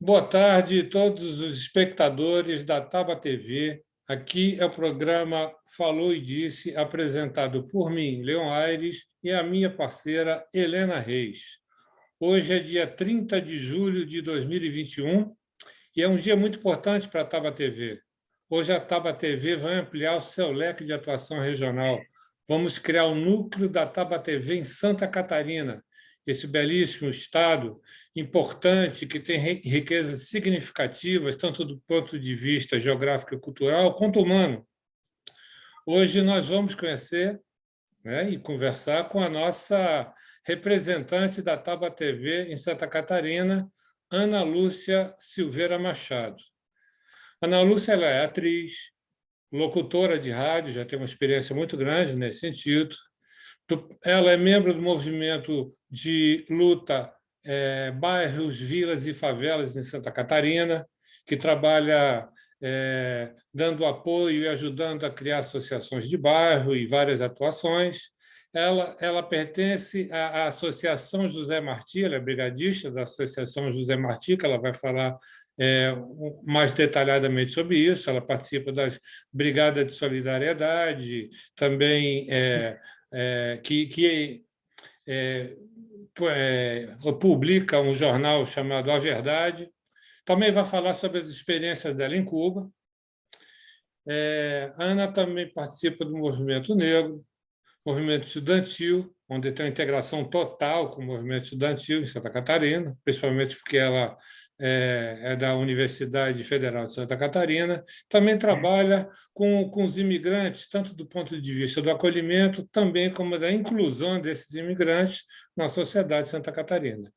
Boa tarde a todos os espectadores da Taba TV. Aqui é o programa Falou e Disse, apresentado por mim, Leon Aires, e a minha parceira Helena Reis. Hoje é dia 30 de julho de 2021 e é um dia muito importante para a Taba TV. Hoje a Taba TV vai ampliar o seu leque de atuação regional. Vamos criar um núcleo da Taba TV em Santa Catarina, esse belíssimo estado importante que tem riquezas significativas, tanto do ponto de vista geográfico e cultural, quanto humano. Hoje nós vamos conhecer, né, e conversar com a nossa representante da Taba TV em Santa Catarina, Ana Lúcia Silveira Machado. Ana Lúcia ela é atriz, locutora de rádio, já tem uma experiência muito grande nesse sentido. Ela é membro do movimento de luta Bairros, Vilas e Favelas em Santa Catarina, que trabalha dando apoio e ajudando a criar associações de bairro e várias atuações. Ela pertence à Associação José Marti, ela é brigadista da Associação José Marti, que ela vai falar mais detalhadamente sobre isso. Ela participa das Brigadas de Solidariedade, também que publica um jornal chamado A Verdade. Também vai falar sobre as experiências dela em Cuba. A Ana também participa do movimento negro, movimento estudantil, onde tem uma integração total com o movimento estudantil em Santa Catarina, principalmente porque ela é da Universidade Federal de Santa Catarina. Também trabalha com os imigrantes, tanto do ponto de vista do acolhimento, também como da inclusão desses imigrantes na sociedade de Santa Catarina.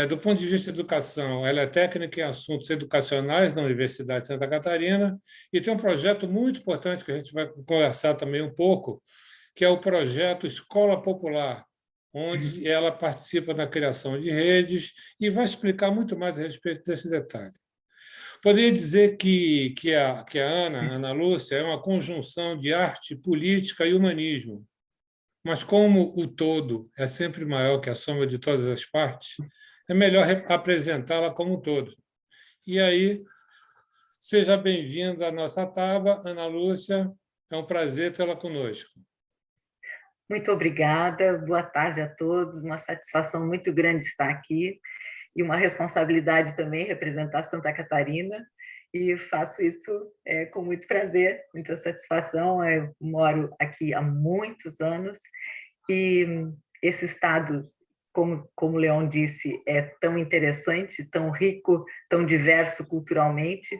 Do ponto de vista da educação, ela é técnica em assuntos educacionais na Universidade de Santa Catarina e tem um projeto muito importante que a gente vai conversar também um pouco, que é o projeto Escola Popular, onde ela participa na criação de redes e vai explicar muito mais a respeito desse detalhe. Poderia dizer que a Ana Lúcia, é uma conjunção de arte, política e humanismo, mas como o todo é sempre maior que a soma de todas as partes, é melhor apresentá-la como um todo. E aí, seja bem-vinda à nossa Taba, Ana Lúcia, é um prazer tê-la conosco. Muito obrigada, boa tarde a todos, uma satisfação muito grande estar aqui e uma responsabilidade também representar Santa Catarina, e faço isso com muito prazer, muita satisfação. Eu moro aqui há muitos anos e esse estado, como o Leon disse, é tão interessante, tão rico, tão diverso culturalmente.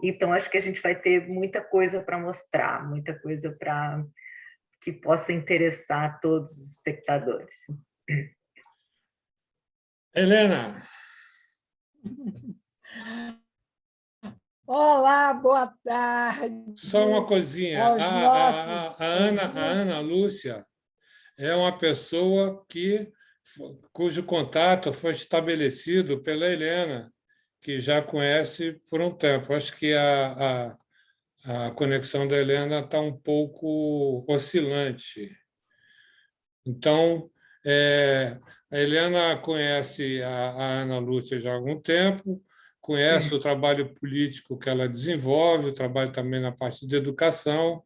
Então, acho que a gente vai ter muita coisa para mostrar, muita coisa para que possa interessar todos os espectadores. Helena. Olá, boa tarde. Só uma coisinha. A Ana Lúcia é uma pessoa cujo contato foi estabelecido pela Helena, que já conhece por um tempo. Acho que a conexão da Helena está um pouco oscilante. Então, a Helena conhece a Ana Lúcia já há algum tempo, conhece o trabalho político que ela desenvolve, o trabalho também na parte de educação.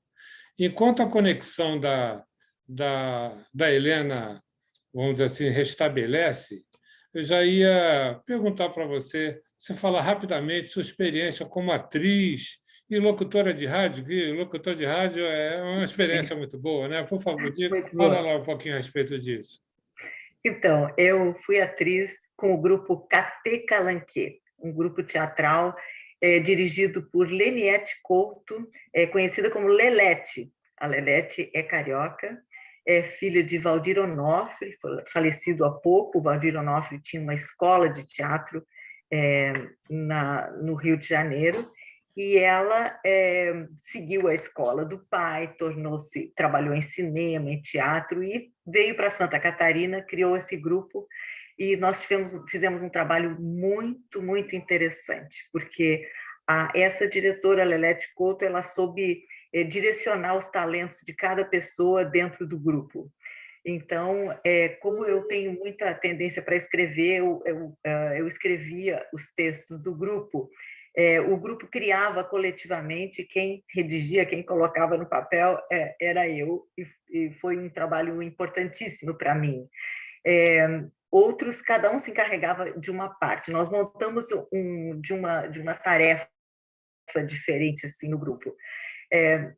Enquanto a conexão da Helena, vamos dizer assim, restabelece, eu já ia perguntar para você falar rapidamente sua experiência como atriz e locutora de rádio, que locutor de rádio é uma experiência muito boa, né? Por favor, fala lá um pouquinho a respeito disso. Então, eu fui atriz com o grupo Catê Calanquê, um grupo teatral dirigido por Leniete Couto, conhecida como Lelete. A Lelete é carioca, é filha de Valdir Onofre, falecido há pouco. O Valdir Onofre tinha uma escola de teatro no Rio de Janeiro, e ela seguiu a escola do pai, trabalhou em cinema, em teatro, e veio para Santa Catarina, criou esse grupo, e nós fizemos um trabalho muito, muito interessante, porque essa diretora, Lelete Couto, ela soube direcionar os talentos de cada pessoa dentro do grupo. Então, como eu tenho muita tendência para escrever, eu escrevia os textos do grupo. O grupo criava coletivamente, quem redigia, quem colocava no papel era eu, e foi um trabalho importantíssimo para mim. Outros, cada um se encarregava de uma parte. Nós montamos de uma tarefa diferente assim no grupo.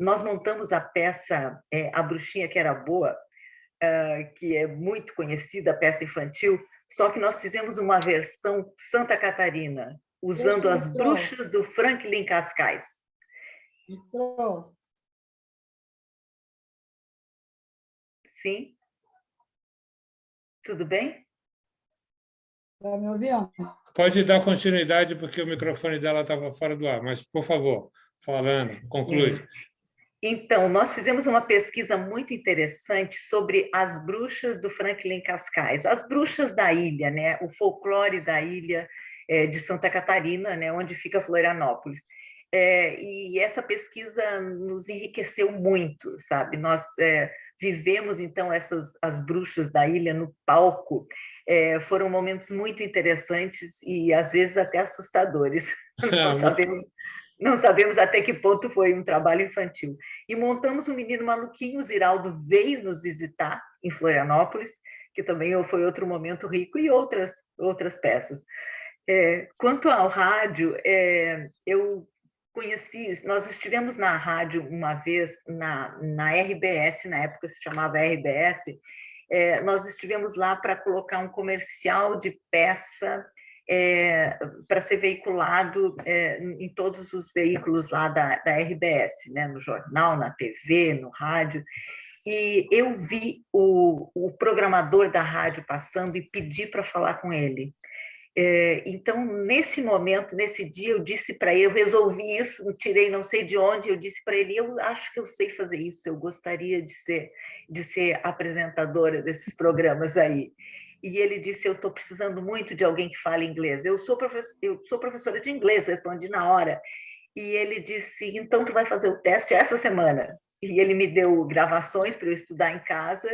Nós montamos a peça A Bruxinha que Era Boa, que é muito conhecida, a peça infantil, só que nós fizemos uma versão Santa Catarina, usando as bruxas do Franklin Cascais. Entrou. Sim? Tudo bem? Está me ouvindo? Pode dar continuidade, porque o microfone dela estava fora do ar, mas, por favor, falando, conclui. Então, nós fizemos uma pesquisa muito interessante sobre as bruxas do Franklin Cascais, as bruxas da ilha, né? O folclore da ilha de Santa Catarina, né? Onde fica Florianópolis. E essa pesquisa nos enriqueceu muito, sabe? Nós vivemos, então, as bruxas da ilha no palco. Foram momentos muito interessantes e, às vezes, até assustadores. Não sabemos até que ponto foi um trabalho infantil. E montamos o Menino Maluquinho, o Ziraldo veio nos visitar em Florianópolis, que também foi outro momento rico, e outras peças. Quanto ao rádio, eu conheci, nós estivemos na rádio uma vez, na RBS, na época se chamava RBS, nós estivemos lá para colocar um comercial de peça para ser veiculado em todos os veículos lá da RBS, né? No jornal, na TV, no rádio. E eu vi o programador da rádio passando e pedi para falar com ele. Então, nesse momento, nesse dia, eu disse para ele, eu resolvi isso, tirei não sei de onde, eu disse para ele, eu acho que eu sei fazer isso, eu gostaria de ser apresentadora desses programas aí. E ele disse, eu estou precisando muito de alguém que fale inglês. Eu sou professora de inglês, respondi na hora. E ele disse, então tu vai fazer o teste essa semana. E ele me deu gravações para eu estudar em casa,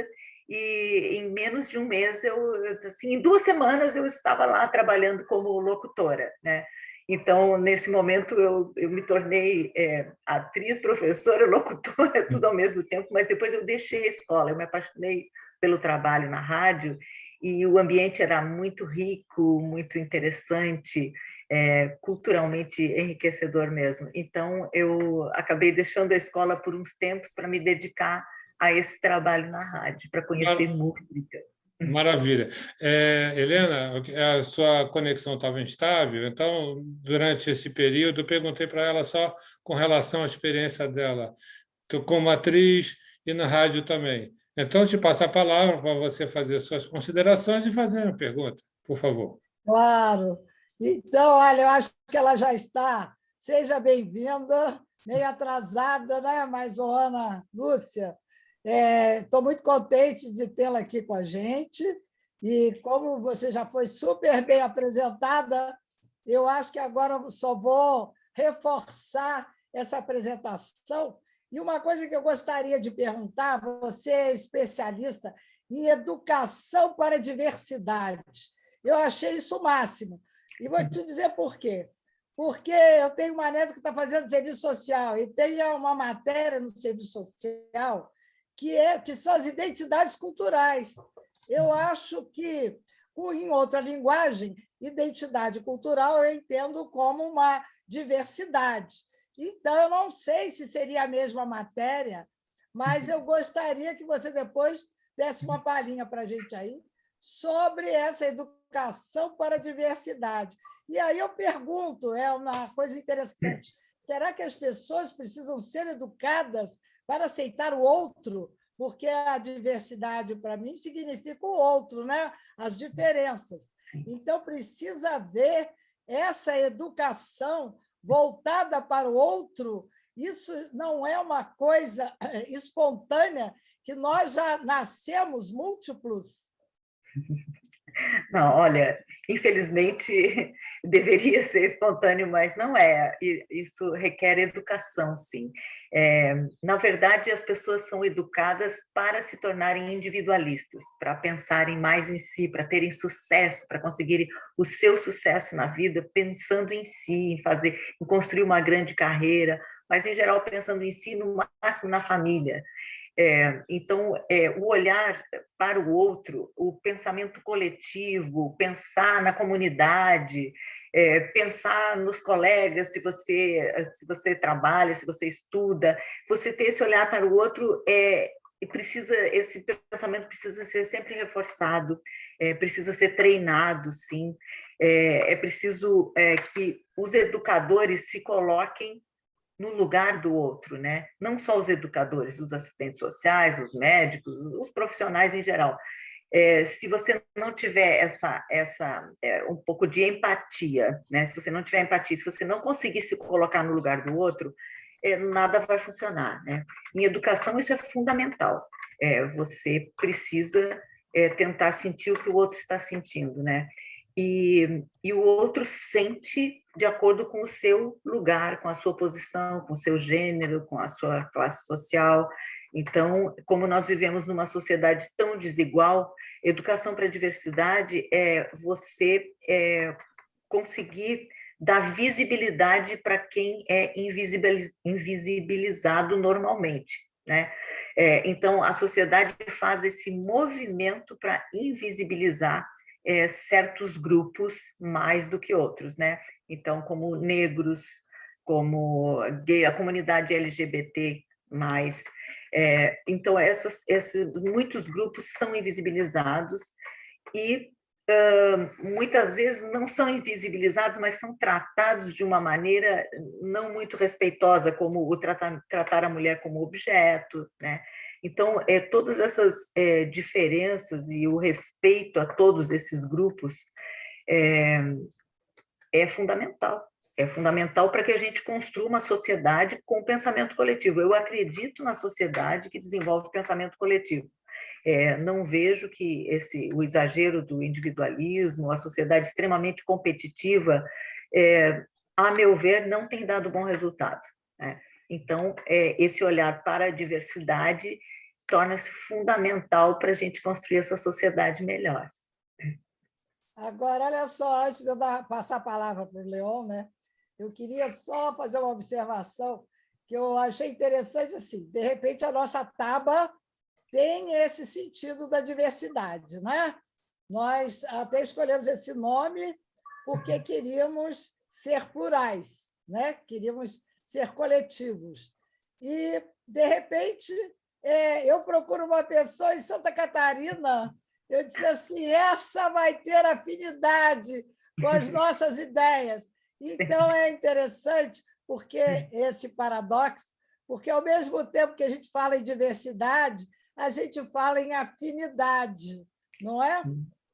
e em menos de um mês, assim, em 2 semanas eu estava lá trabalhando como locutora, né? Então, nesse momento, eu me tornei atriz, professora, locutora, tudo ao mesmo tempo, mas depois eu deixei a escola, eu me apaixonei pelo trabalho na rádio, e o ambiente era muito rico, muito interessante, culturalmente enriquecedor mesmo. Então, eu acabei deixando a escola por uns tempos para me dedicar a esse trabalho na rádio, para conhecer música. Maravilha. Helena, a sua conexão estava instável, então, durante esse período, eu perguntei para ela só com relação à experiência dela como atriz e na rádio também. Então, te passo a palavra para você fazer suas considerações e fazer uma pergunta, por favor. Claro. Então, olha, eu acho que ela já está. Seja bem-vinda, meio atrasada, né? Mas, Ana Lúcia, estou muito contente de tê-la aqui com a gente. E como você já foi super bem apresentada, eu acho que agora eu só vou reforçar essa apresentação. E uma coisa que eu gostaria de perguntar, você é especialista em educação para a diversidade. Eu achei isso o máximo. E vou te dizer por quê. Porque eu tenho uma neta que está fazendo serviço social e tem uma matéria no serviço social que são as identidades culturais. Eu acho que, em outra linguagem, identidade cultural eu entendo como uma diversidade. Então, eu não sei se seria a mesma matéria, mas eu gostaria que você depois desse uma palhinha para a gente aí sobre essa educação para a diversidade. E aí eu pergunto, é uma coisa interessante, será que as pessoas precisam ser educadas para aceitar o outro? Porque a diversidade, para mim, significa o outro, né? As diferenças. Então, precisa haver essa educação voltada para o outro. Isso não é uma coisa espontânea, que nós já nascemos múltiplos. Não, olha, infelizmente, deveria ser espontâneo, mas não é. Isso requer educação, sim. Na verdade, as pessoas são educadas para se tornarem individualistas, para pensarem mais em si, para terem sucesso, para conseguirem o seu sucesso na vida, pensando em si, em construir uma grande carreira, mas, em geral, pensando em si, no máximo na família. Então, o olhar para o outro, o pensamento coletivo, pensar na comunidade, pensar nos colegas, se você trabalha, se você estuda, você ter esse olhar para o outro, esse pensamento precisa ser sempre reforçado, precisa ser treinado, sim. É preciso que os educadores se coloquem no lugar do outro, né? Não só os educadores, os assistentes sociais, os médicos, os profissionais em geral. Se você não tiver um pouco de empatia, né? Se você não tiver empatia, se você não conseguir se colocar no lugar do outro, nada vai funcionar, né? Em educação isso é fundamental. Você precisa tentar sentir o que o outro está sentindo, né? E o outro sente de acordo com o seu lugar, com a sua posição, com o seu gênero, com a sua classe social. Então, como nós vivemos numa sociedade tão desigual, educação para a diversidade é você conseguir dar visibilidade para quem é invisibilizado normalmente, né? Então, a sociedade faz esse movimento para invisibilizar certos grupos mais do que outros, né? Então, como negros, como gay, a comunidade LGBT+. Então, muitos grupos são invisibilizados e muitas vezes não são invisibilizados, mas são tratados de uma maneira não muito respeitosa, como o tratar a mulher como objeto, né? Então, todas essas diferenças e o respeito a todos esses grupos é fundamental. É fundamental para que a gente construa uma sociedade com pensamento coletivo. Eu acredito na sociedade que desenvolve pensamento coletivo. Não vejo que o exagero do individualismo, a sociedade extremamente competitiva, a meu ver, não tem dado bom resultado, né? Então, esse olhar para a diversidade torna-se fundamental para a gente construir essa sociedade melhor. Agora, olha só, antes de eu passar a palavra para o Leon, né? Eu queria só fazer uma observação que eu achei interessante, assim, de repente a nossa Taba tem esse sentido da diversidade, né? Nós até escolhemos esse nome porque queríamos ser plurais, né? Queríamos ser coletivos. E, de repente, eu procuro uma pessoa em Santa Catarina, eu disse assim, essa vai ter afinidade com as nossas ideias. Então, é interessante, porque esse paradoxo, porque, ao mesmo tempo que a gente fala em diversidade, a gente fala em afinidade, não é?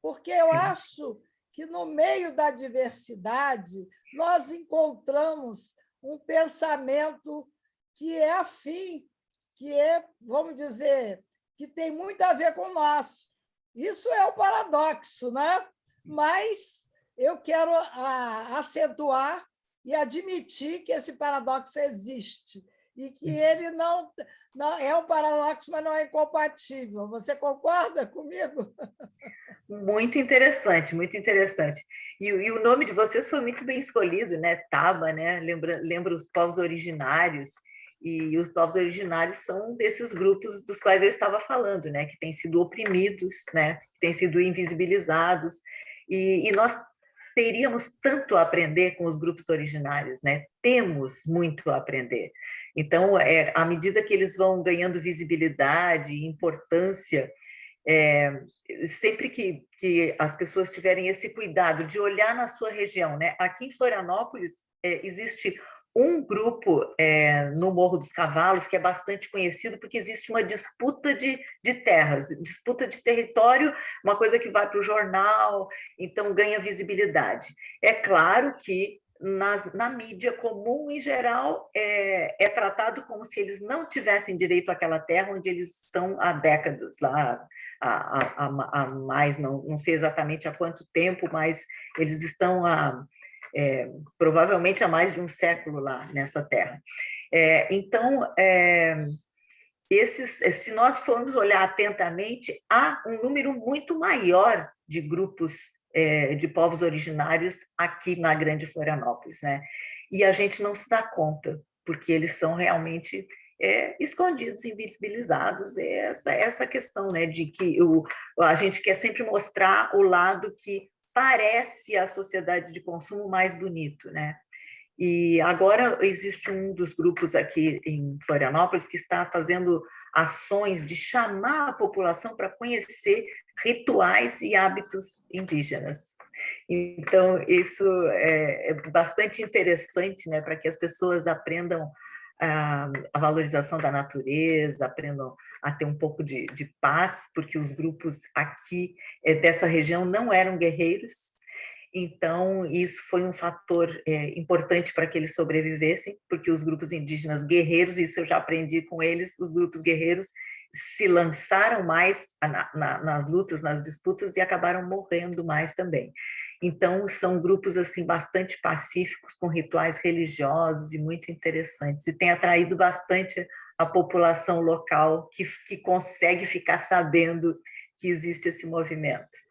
Porque eu acho que, no meio da diversidade, nós encontramos um pensamento que é afim, que vamos dizer, que tem muito a ver com o nosso. Isso é um paradoxo, né? Mas eu quero acentuar e admitir que esse paradoxo existe e que ele não é um paradoxo, mas não é incompatível. Você concorda comigo? Muito interessante, muito interessante. E o nome de vocês foi muito bem escolhido, né? Taba, né? Lembra os povos originários, e os povos originários são desses grupos dos quais eu estava falando, né? Que têm sido oprimidos, né? Que têm sido invisibilizados, e nós teríamos tanto a aprender com os grupos originários, né? Temos muito a aprender. Então, à medida que eles vão ganhando visibilidade e importância, sempre que as pessoas tiverem esse cuidado de olhar na sua região, né? Aqui em Florianópolis existe um grupo no Morro dos Cavalos que é bastante conhecido porque existe uma disputa de terras, disputa de território, uma coisa que vai para o jornal, então ganha visibilidade. É claro que na mídia comum, em geral, é tratado como se eles não tivessem direito àquela terra onde eles estão há décadas lá, há mais, não sei exatamente há quanto tempo, mas eles estão provavelmente há mais de um século lá nessa terra. Então, se nós formos olhar atentamente, há um número muito maior de grupos de povos originários aqui na Grande Florianópolis, né? E a gente não se dá conta, porque eles são realmente escondidos, invisibilizados. Essa questão, né, de que a gente quer sempre mostrar o lado que parece a sociedade de consumo mais bonito, né? E agora existe um dos grupos aqui em Florianópolis que está fazendo ações de chamar a população para conhecer rituais e hábitos indígenas. Então, isso é bastante interessante, né, para que as pessoas aprendam a valorização da natureza, aprendam a ter um pouco de paz, porque os grupos aqui dessa região não eram guerreiros. Então, isso foi um fator importante para que eles sobrevivessem, porque os grupos indígenas guerreiros, isso eu já aprendi com eles, os grupos guerreiros se lançaram mais nas lutas, nas disputas, e acabaram morrendo mais também. Então, são grupos assim bastante pacíficos, com rituais religiosos e muito interessantes, e tem atraído bastante a população local que consegue ficar sabendo que existe esse movimento.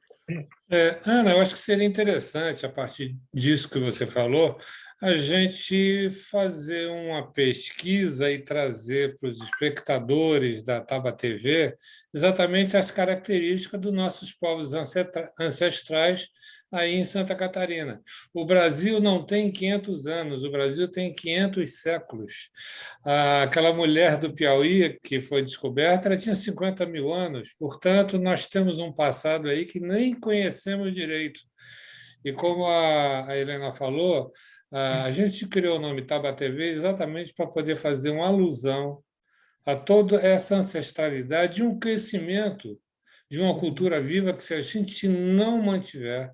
Ana, eu acho que seria interessante, a partir disso que você falou, a gente fazer uma pesquisa e trazer para os espectadores da Taba TV exatamente as características dos nossos povos ancestrais aí em Santa Catarina. O Brasil não tem 500 anos, o Brasil tem 500 séculos. Aquela mulher do Piauí que foi descoberta, ela tinha 50 mil anos, portanto, nós temos um passado aí que nem conhecemos direito. E como a Helena falou, a gente criou o nome Taba TV exatamente para poder fazer uma alusão a toda essa ancestralidade e um crescimento de uma cultura viva que, se a gente não mantiver,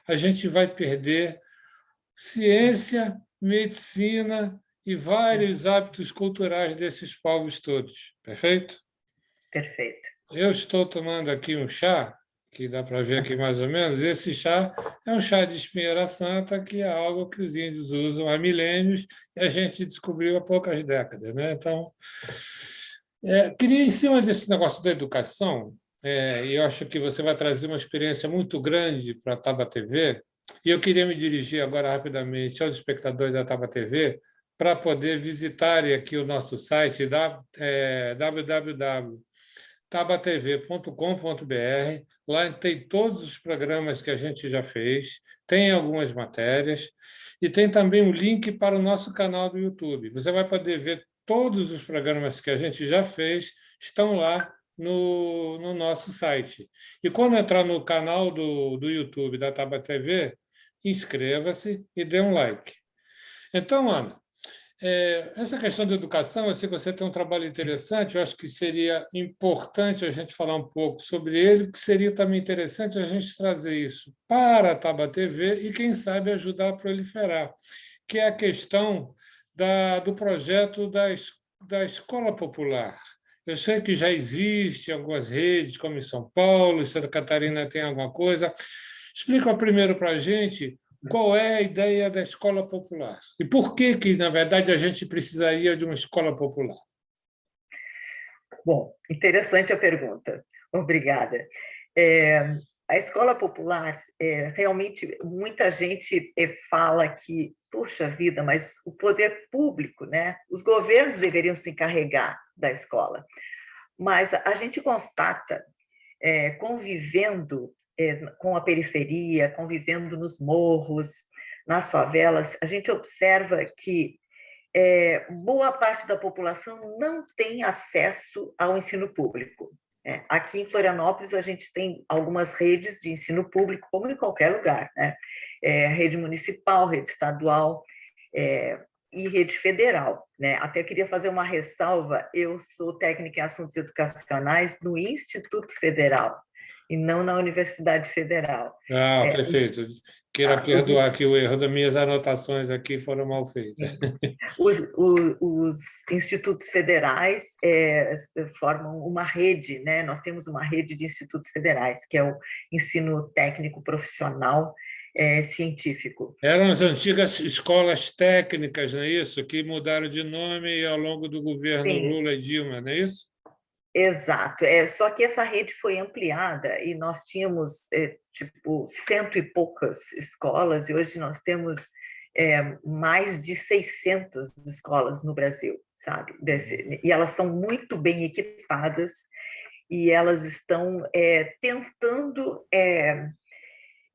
a gente vai perder ciência, medicina e vários hábitos culturais desses povos todos. Perfeito? Perfeito. Eu estou tomando aqui um chá, que dá para ver aqui mais ou menos. Esse chá é um chá de espinheira santa, que é algo que os índios usam há milênios e a gente descobriu há poucas décadas, né? Então, queria, em cima desse negócio da educação, e eu acho que você vai trazer uma experiência muito grande para a Taba TV, e eu queria me dirigir agora rapidamente aos espectadores da Taba TV para poder visitarem aqui o nosso site www.tabatv.com.br. Lá tem todos os programas que a gente já fez, tem algumas matérias e tem também um link para o nosso canal do YouTube. Você vai poder ver todos os programas que a gente já fez, estão lá no nosso site. E quando entrar no canal do YouTube da Taba TV, inscreva-se e dê um like. Então, Ana, essa questão da educação, eu sei que você tem um trabalho interessante, eu acho que seria importante a gente falar um pouco sobre ele, que seria também interessante a gente trazer isso para a Taba TV e, quem sabe, ajudar a proliferar, que é a questão do projeto da escola popular. Eu sei que já existe algumas redes, como em São Paulo, em Santa Catarina tem alguma coisa. Explica primeiro para a gente qual é a ideia da escola popular e por que, na verdade, a gente precisaria de uma escola popular. Bom, interessante a pergunta. Obrigada. A escola popular, realmente, muita gente fala que, puxa vida, mas o poder público, né? Os governos deveriam se encarregar da escola. Mas a gente constata, convivendo com a periferia, convivendo nos morros, nas favelas, a gente observa que boa parte da população não tem acesso ao ensino público. Aqui em Florianópolis, a gente tem algumas redes de ensino público, como em qualquer lugar, né? Rede municipal, rede estadual e rede federal, né? Até queria fazer uma ressalva, eu sou técnica em assuntos educacionais no Instituto Federal, e não na Universidade Federal. Ah, perfeito. Queira perdoar aqui o erro das minhas anotações aqui foram mal feitas. Os institutos federais formam uma rede, né? Nós temos uma rede de institutos federais, que é o ensino técnico profissional científico. Eram as antigas escolas técnicas, não é isso? Que mudaram de nome ao longo do governo Sim. Lula e Dilma, não é isso? Exato, só que essa rede foi ampliada e nós tínhamos tipo 100 e poucas escolas e hoje nós temos mais de 600 escolas no Brasil, sabe? E elas são muito bem equipadas e elas estão tentando,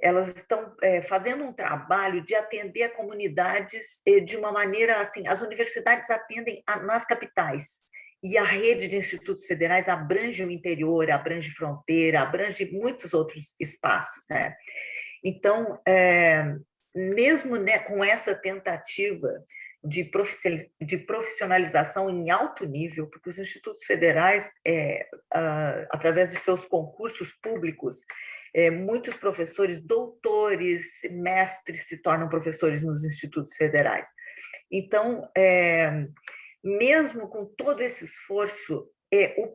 elas estão fazendo um trabalho de atender a comunidades de uma maneira assim, as universidades atendem nas capitais, e a rede de institutos federais abrange o interior, abrange fronteira, abrange muitos outros espaços, né? Então, mesmo, né, com essa tentativa de profissionalização em alto nível, porque os institutos federais, através de seus concursos públicos, muitos professores, doutores, mestres se tornam professores nos institutos federais. Então, mesmo com todo esse esforço, o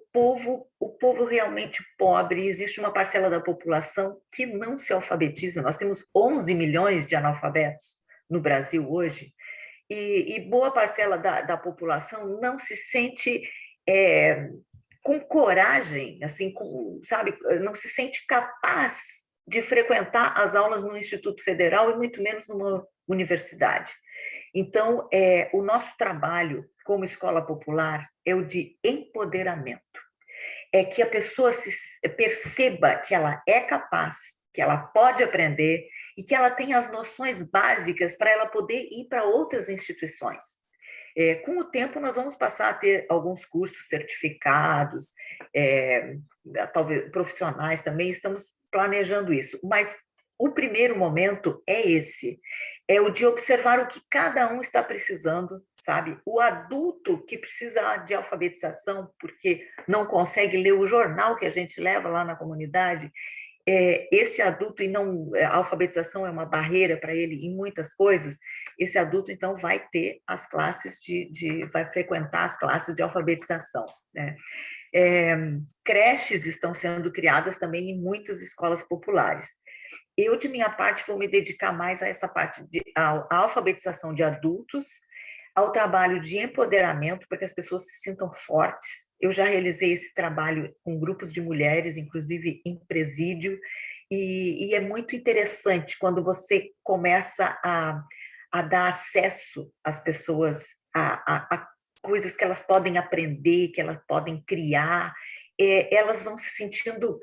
povo realmente pobre, existe uma parcela da população que não se alfabetiza. Nós temos 11 milhões de analfabetos no Brasil hoje, e boa parcela da população não se sente com coragem, assim, sabe, não se sente capaz de frequentar as aulas no Instituto Federal e muito menos numa universidade. Então, o nosso trabalho como escola popular é o de empoderamento. É que a pessoa perceba que ela é capaz, que ela pode aprender e que ela tem as noções básicas para ela poder ir para outras instituições. Com o tempo, nós vamos passar a ter alguns cursos certificados, talvez profissionais também, estamos planejando isso, mas o primeiro momento é esse, é o de observar o que cada um está precisando, sabe? O adulto que precisa de alfabetização porque não consegue ler o jornal que a gente leva lá na comunidade, esse adulto, e não, a alfabetização é uma barreira para ele em muitas coisas, esse adulto, então, vai ter as classes vai frequentar as classes de alfabetização, né? Creches estão sendo criadas também em muitas escolas populares. Eu, de minha parte, vou me dedicar mais a essa parte, a alfabetização de adultos, ao trabalho de empoderamento, para que as pessoas se sintam fortes. Eu já realizei esse trabalho com grupos de mulheres, inclusive em presídio, e é muito interessante quando você começa a dar acesso às pessoas a coisas que elas podem aprender, que elas podem criar, elas vão se sentindo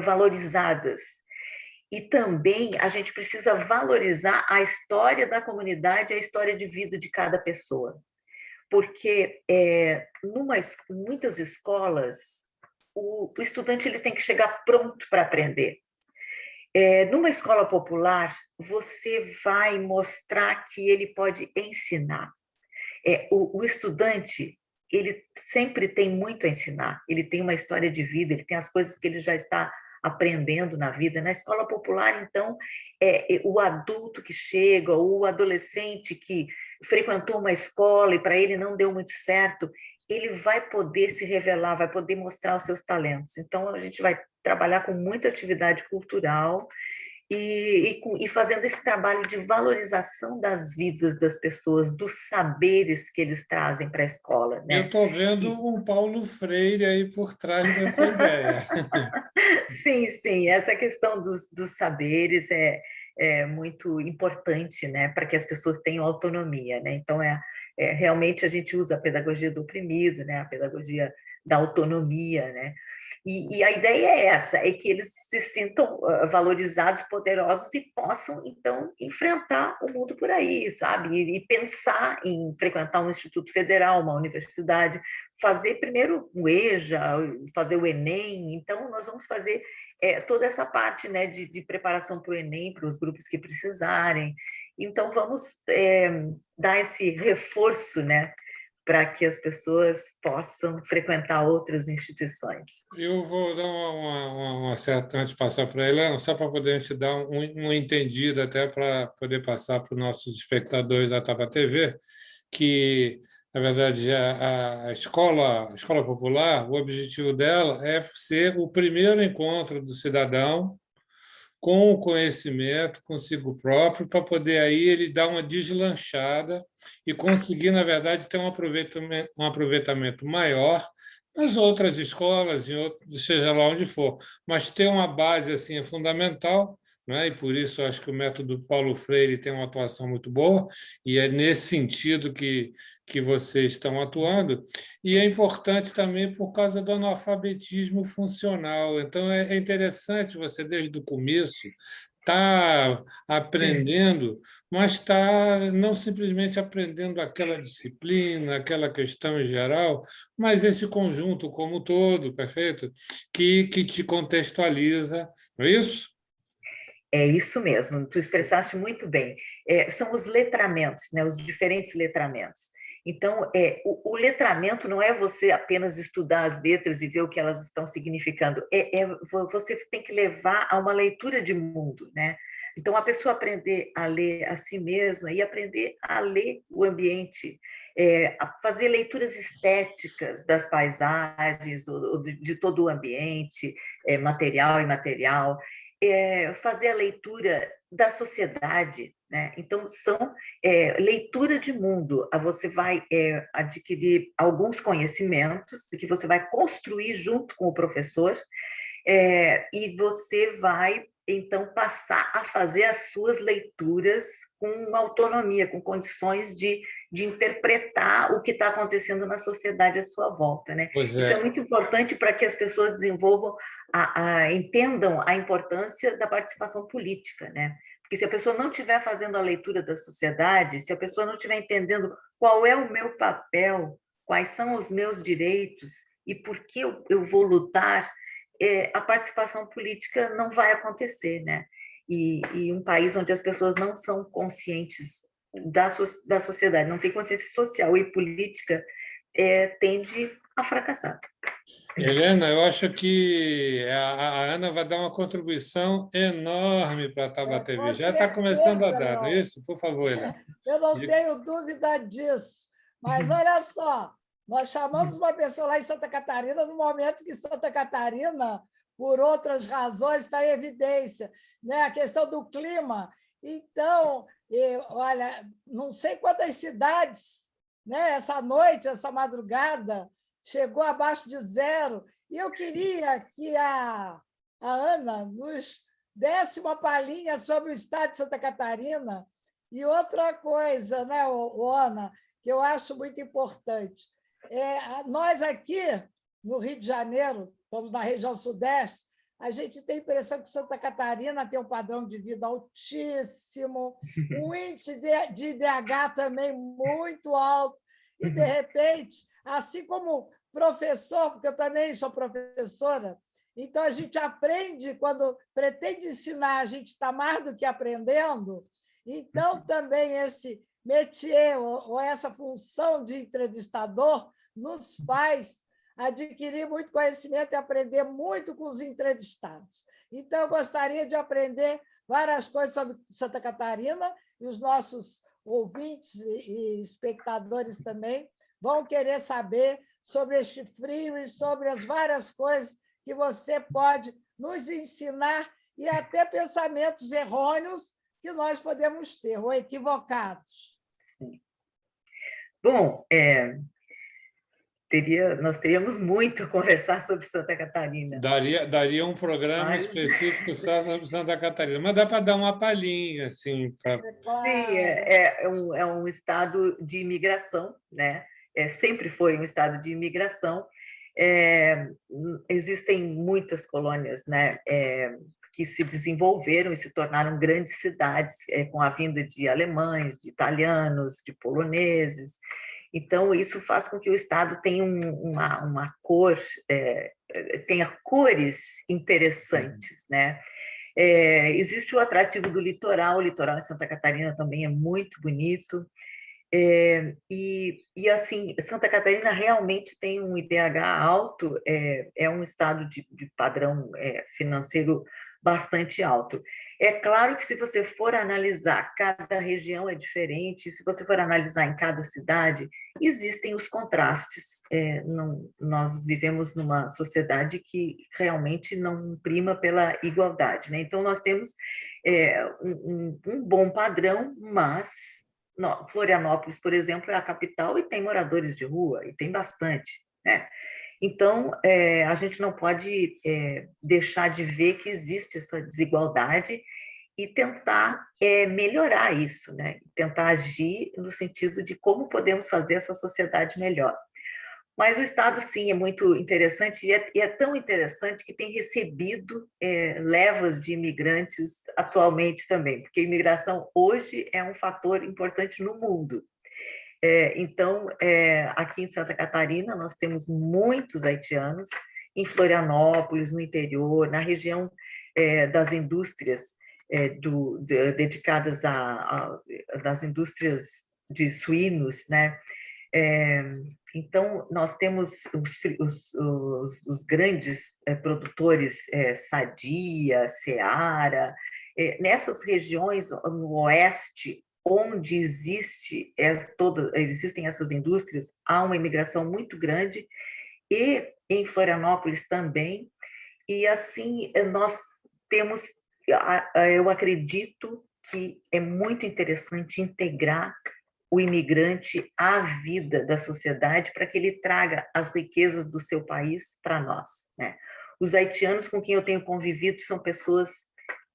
valorizadas. E também a gente precisa valorizar a história da comunidade, a história de vida de cada pessoa. Porque muitas escolas, o estudante ele tem que chegar pronto para aprender. Numa escola popular, você vai mostrar que ele pode ensinar. O estudante, ele sempre tem muito a ensinar, ele tem uma história de vida, ele tem as coisas que ele já está aprendendo na vida. Na escola popular, então, o adulto que chega, ou o adolescente que frequentou uma escola e para ele não deu muito certo, ele vai poder se revelar, vai poder mostrar os seus talentos. Então, a gente vai trabalhar com muita atividade cultural e fazendo esse trabalho de valorização das vidas das pessoas, dos saberes que eles trazem para a escola, né? Eu estou vendo um Paulo Freire aí por trás dessa ideia. Sim, essa questão dos saberes é muito importante, né, para que as pessoas tenham autonomia, né? Então, realmente a gente usa a pedagogia do oprimido, né, a pedagogia da autonomia, né? E a ideia é essa, é que eles se sintam valorizados, poderosos e possam, então, enfrentar o mundo por aí, sabe? E pensar em frequentar um instituto federal, uma universidade, fazer primeiro o EJA, fazer o Enem. Então, nós vamos fazer toda essa parte, né, de preparação para o Enem, para os grupos que precisarem. Então, vamos dar esse reforço, né, para que as pessoas possam frequentar outras instituições. Eu vou dar uma certa, antes de passar para ela, só para poder a gente dar um entendido, até para poder passar para os nossos espectadores da Taba TV, que, na verdade, a escola popular, o objetivo dela é ser o primeiro encontro do cidadão com o conhecimento consigo próprio, para poder aí ele dar uma deslanchada e conseguir, na verdade, ter um aproveitamento maior nas outras escolas, seja lá onde for. Mas ter uma base assim é fundamental, né? E por isso acho que o método Paulo Freire tem uma atuação muito boa, e é nesse sentido que vocês estão atuando, e é importante também por causa do analfabetismo funcional. Então, é interessante você, desde o começo, está aprendendo, mas está não simplesmente aprendendo aquela disciplina, aquela questão em geral, mas esse conjunto como um todo, perfeito? Que te contextualiza, não é isso? É isso mesmo, tu expressaste muito bem. São os letramentos, né, os diferentes letramentos. Então, o letramento não é você apenas estudar as letras e ver o que elas estão significando, você tem que levar a uma leitura de mundo, né? Então, a pessoa aprender a ler a si mesma e aprender a ler o ambiente, a fazer leituras estéticas das paisagens, ou de todo o ambiente, material e imaterial, fazer a leitura da sociedade, né? Então, são leitura de mundo. Você vai adquirir alguns conhecimentos que você vai construir junto com o professor, e você vai, então, passar a fazer as suas leituras com autonomia, com condições de interpretar o que está acontecendo na sociedade à sua volta, né? Pois Isso é é. muito importante para que as pessoas desenvolvam, entendam a importância da participação política, né? Porque se a pessoa não estiver fazendo a leitura da sociedade, se a pessoa não estiver entendendo qual é o meu papel, quais são os meus direitos e por que eu vou lutar, a participação política não vai acontecer, né? E um país onde as pessoas não são conscientes da sociedade, não tem consciência social e política, tende a fracassar. Helena, eu acho que a Ana vai dar uma contribuição enorme para a Taba TV. Com Já está começando a certeza, dar, não é Leon. isso? Por favor, Helena. Eu não tenho dúvida disso. Mas olha só, nós chamamos uma pessoa lá em Santa Catarina no momento que Santa Catarina, por outras razões, está em evidência, né? A questão do clima. Então, olha, não sei quantas cidades, né? Essa noite, essa madrugada, chegou abaixo de zero. E eu queria que a Ana nos desse uma palhinha sobre o estado de Santa Catarina. E outra coisa, né, Ana, que eu acho muito importante. Nós aqui, no Rio de Janeiro, estamos na região sudeste, a gente tem a impressão que Santa Catarina tem um padrão de vida altíssimo, um índice de IDH também muito alto, e, de repente, assim como professor, porque eu também sou professora, então a gente aprende, quando pretende ensinar, a gente está mais do que aprendendo. Então, também esse métier, ou essa função de entrevistador, nos faz adquirir muito conhecimento e aprender muito com os entrevistados. Então, eu gostaria de aprender várias coisas sobre Santa Catarina, e os nossos ouvintes e espectadores também vão querer saber sobre este frio e sobre as várias coisas que você pode nos ensinar, e até pensamentos errôneos que nós podemos ter, ou equivocados. Sim. Bom, nós teríamos muito a conversar sobre Santa Catarina. Daria um programa específico só sobre Santa Catarina, mas dá para dar uma palhinha, assim. Claro. Sim, é um estado de imigração, né? Sempre foi um estado de imigração. Existem muitas colônias, né, que se desenvolveram e se tornaram grandes cidades, com a vinda de alemães, de italianos, de poloneses. Então, isso faz com que o estado tenha uma cor, tenha cores interessantes, né? Existe o atrativo do litoral, o litoral em Santa Catarina também é muito bonito. Assim, Santa Catarina realmente tem um IDH alto, é um estado de padrão financeiro bastante alto. É claro que se você for analisar, cada região é diferente, se você for analisar em cada cidade, existem os contrastes. Nós vivemos numa sociedade que realmente não prima pela igualdade, né? Então, nós temos um bom padrão, mas Florianópolis, por exemplo, é a capital e tem moradores de rua, e tem bastante, né? Então, a gente não pode deixar de ver que existe essa desigualdade e tentar melhorar isso, né? Tentar agir no sentido de como podemos fazer essa sociedade melhor. Mas o Estado, sim, é muito interessante, e é tão interessante que tem recebido levas de imigrantes atualmente também, porque a imigração hoje é um fator importante no mundo. Então, aqui em Santa Catarina, nós temos muitos haitianos, em Florianópolis, no interior, na região das indústrias dedicadas das indústrias de suínos, né? Então, nós temos os grandes produtores, Sadia, Seara, nessas regiões no oeste, onde existem essas indústrias, há uma imigração muito grande, e em Florianópolis também, e assim nós temos, eu acredito que é muito interessante integrar o imigrante à vida da sociedade para que ele traga as riquezas do seu país para nós, né? Os haitianos com quem eu tenho convivido são pessoas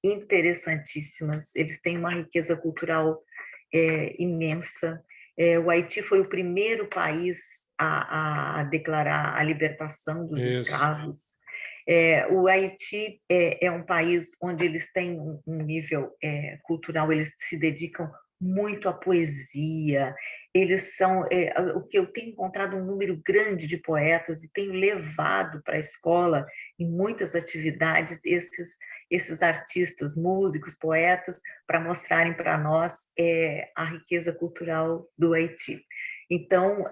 interessantíssimas, eles têm uma riqueza cultural imensa. O Haiti foi o primeiro país a declarar a libertação dos escravos. O Haiti é um país onde eles têm um nível cultural, eles se dedicam muito à poesia, eles são, o que eu tenho encontrado um número grande de poetas e tenho levado para a escola em muitas atividades esses artistas, músicos, poetas, para mostrarem para nós a riqueza cultural do Haiti. Então,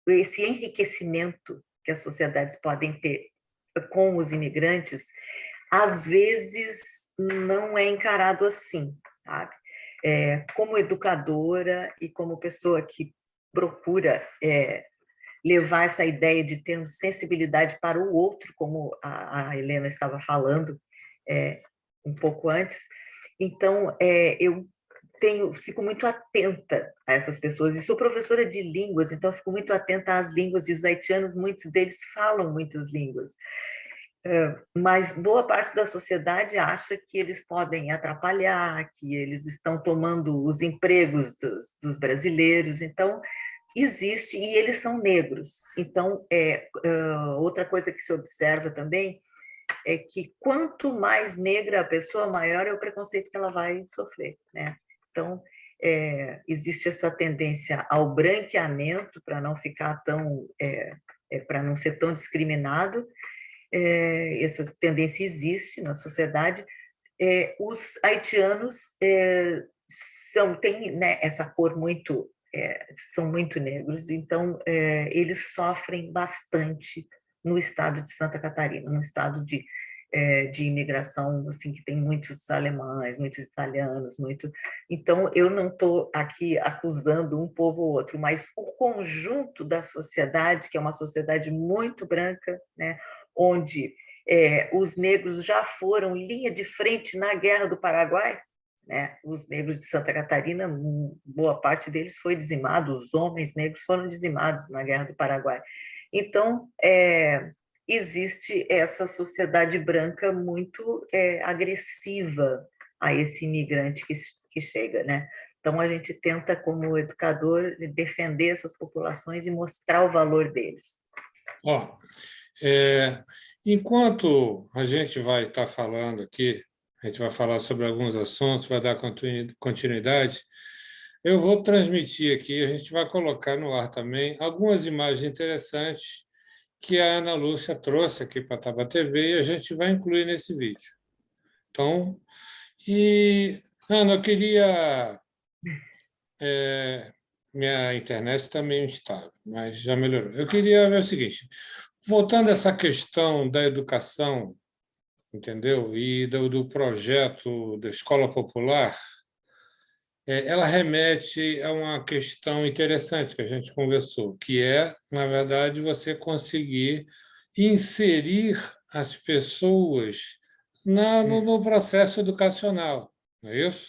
esse enriquecimento que as sociedades podem ter com os imigrantes, às vezes não é encarado assim, sabe? Como educadora e como pessoa que procura levar essa ideia de termos sensibilidade para o outro, como a Helena estava falando um pouco antes. Então, eu fico muito atenta a essas pessoas, e sou professora de línguas, então fico muito atenta às línguas, e os haitianos, muitos deles falam muitas línguas. Mas boa parte da sociedade acha que eles podem atrapalhar, que eles estão tomando os empregos dos brasileiros, então existe, e eles são negros. Então, outra coisa que se observa também é que quanto mais negra a pessoa, maior é o preconceito que ela vai sofrer, né? Então, existe essa tendência ao branqueamento para não ficar para não ser tão discriminado. Essa tendência existe na sociedade. Os haitianos têm, né, essa cor muito, são muito negros, então eles sofrem bastante no estado de Santa Catarina, no estado de imigração, assim, que tem muitos alemães, muitos italianos, Então, eu não estou aqui acusando um povo ou outro, mas o conjunto da sociedade, que é uma sociedade muito branca, né, onde os negros já foram linha de frente na Guerra do Paraguai, né? Os negros de Santa Catarina, boa parte deles foi dizimado, os homens negros foram dizimados na Guerra do Paraguai. Então, existe essa sociedade branca muito agressiva a esse imigrante que chega, né? Então, a gente tenta, como educador, defender essas populações e mostrar o valor deles. Enquanto a gente vai estar falando aqui, a gente vai falar sobre alguns assuntos, vai dar continuidade, eu vou transmitir aqui, a gente vai colocar no ar também algumas imagens interessantes que a Ana Lúcia trouxe aqui para a Taba TV e a gente vai incluir nesse vídeo. Então, Ana, eu queria minha internet está meio instável, mas já melhorou. Eu queria ver o seguinte, voltando a essa questão da educação, entendeu? E do projeto da escola popular, ela remete a uma questão interessante que a gente conversou, que é, na verdade, você conseguir inserir as pessoas no processo educacional, não é isso?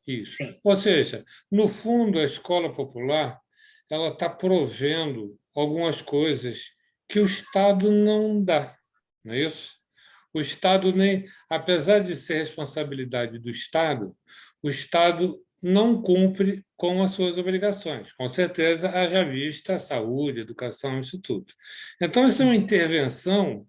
Isso. Sim. Ou seja, no fundo, a escola popular ela está provendo algumas coisas que o Estado não dá, não é isso? O Estado nem, apesar de ser responsabilidade do Estado, o Estado não cumpre com as suas obrigações. Com certeza, haja vista a saúde, a educação, isso tudo. Então, isso é uma intervenção,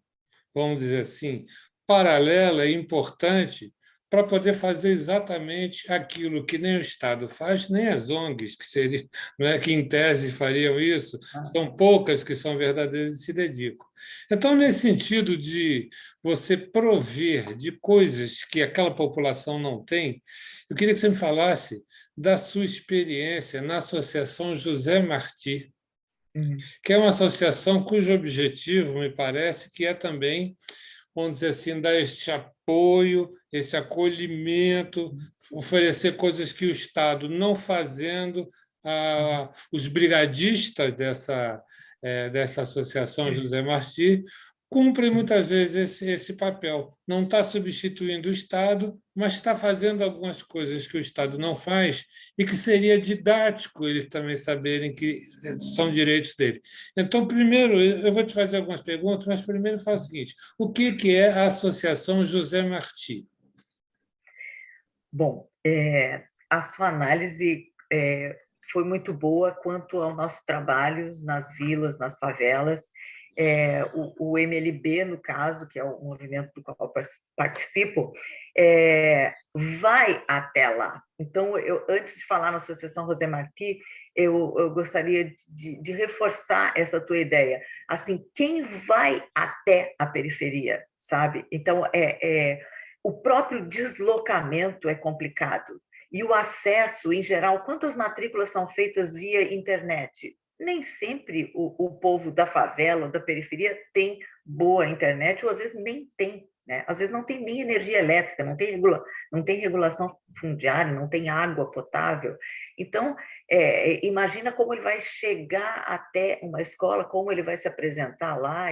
vamos dizer assim, paralela e importante para poder fazer exatamente aquilo que nem o Estado faz, nem as ONGs, que seria, não é que em tese fariam isso, são poucas que são verdadeiras e se dedicam. Então, nesse sentido de você prover de coisas que aquela população não tem, eu queria que você me falasse da sua experiência na Associação José Marti, que é uma associação cujo objetivo, me parece, que é também, vamos dizer assim, dar este apoio, esse acolhimento, oferecer coisas que o Estado não fazendo, os brigadistas dessa associação José Marti cumprem muitas vezes esse papel. Não está substituindo o Estado, mas está fazendo algumas coisas que o Estado não faz e que seria didático eles também saberem que são direitos deles. Então, primeiro, eu vou te fazer algumas perguntas, mas primeiro fala o seguinte: o que é a Associação José Marti? Bom, a sua análise foi muito boa quanto ao nosso trabalho nas vilas, nas favelas. O MLB, no caso, que é o movimento do qual eu participo, vai até lá. Então, antes de falar na Associação José Marti, eu gostaria de reforçar essa tua ideia. Assim, quem vai até a periferia, sabe? Então, o próprio deslocamento é complicado. E o acesso, em geral, quantas matrículas são feitas via internet? Nem sempre o povo da favela ou da periferia tem boa internet, ou às vezes nem tem, né? Às vezes não tem nem energia elétrica, não tem regulação fundiária, não tem água potável. Então, imagina como ele vai chegar até uma escola, como ele vai se apresentar lá.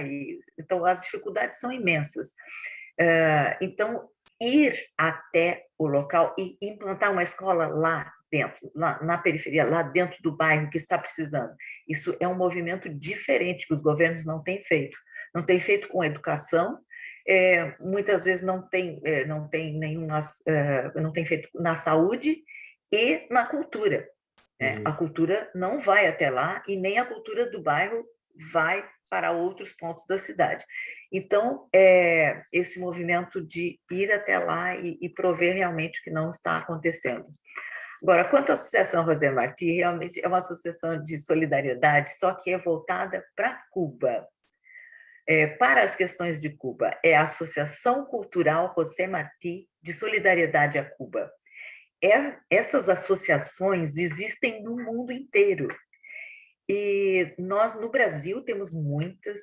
Então, as dificuldades são imensas. Então, ir até o local e implantar uma escola lá dentro, lá na periferia, lá dentro do bairro que está precisando. Isso é um movimento diferente que os governos não têm feito. Não têm feito com educação, muitas vezes não tem nenhuma, não tem feito na saúde e na cultura. A cultura não vai até lá e nem a cultura do bairro vai para outros pontos da cidade. Então, esse movimento de ir até lá e prover realmente o que não está acontecendo. Agora, quanto à Associação José Marti, realmente é uma associação de solidariedade, só que é voltada para Cuba. Para as questões de Cuba, é a Associação Cultural José Marti de Solidariedade a Cuba. Essas associações existem no mundo inteiro. E nós, no Brasil, temos muitas,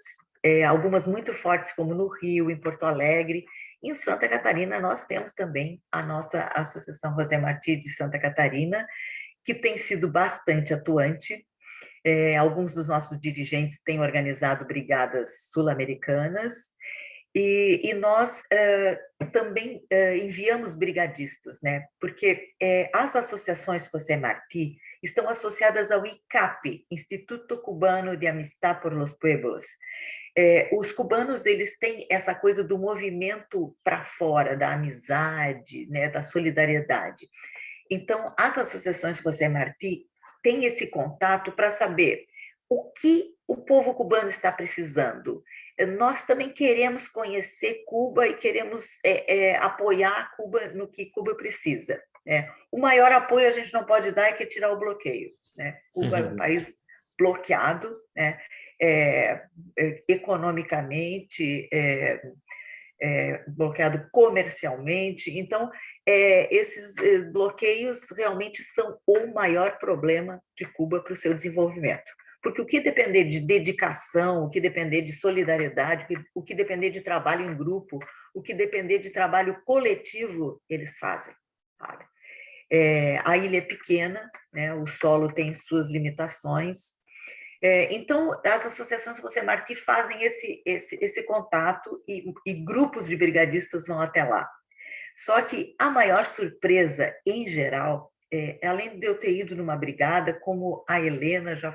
algumas muito fortes, como no Rio, em Porto Alegre. Em Santa Catarina, nós temos também a nossa Associação José Marti de Santa Catarina, que tem sido bastante atuante. Alguns dos nossos dirigentes têm organizado brigadas sul-americanas, e nós também enviamos brigadistas, né? Porque as associações José Marti estão associadas ao ICAP, Instituto Cubano de Amistad por los Pueblos. Os cubanos, eles têm essa coisa do movimento para fora, da amizade, né, da solidariedade. Então, as associações José Marti têm esse contato para saber o que o povo cubano está precisando. Nós também queremos conhecer Cuba e queremos apoiar Cuba no que Cuba precisa. O maior apoio a gente não pode dar é que tirar o bloqueio. Cuba é um país bloqueado, economicamente, bloqueado comercialmente. Então, esses bloqueios realmente são o maior problema de Cuba para o seu desenvolvimento. Porque o que depender de dedicação, o que depender de solidariedade, o que depender de trabalho em grupo, o que depender de trabalho coletivo, eles fazem. Sabe? A ilha é pequena, né? O solo tem suas limitações. Então, as associações José Martí fazem esse contato e grupos de brigadistas vão até lá. Só que a maior surpresa, em geral, além de eu ter ido numa brigada, como a Helena já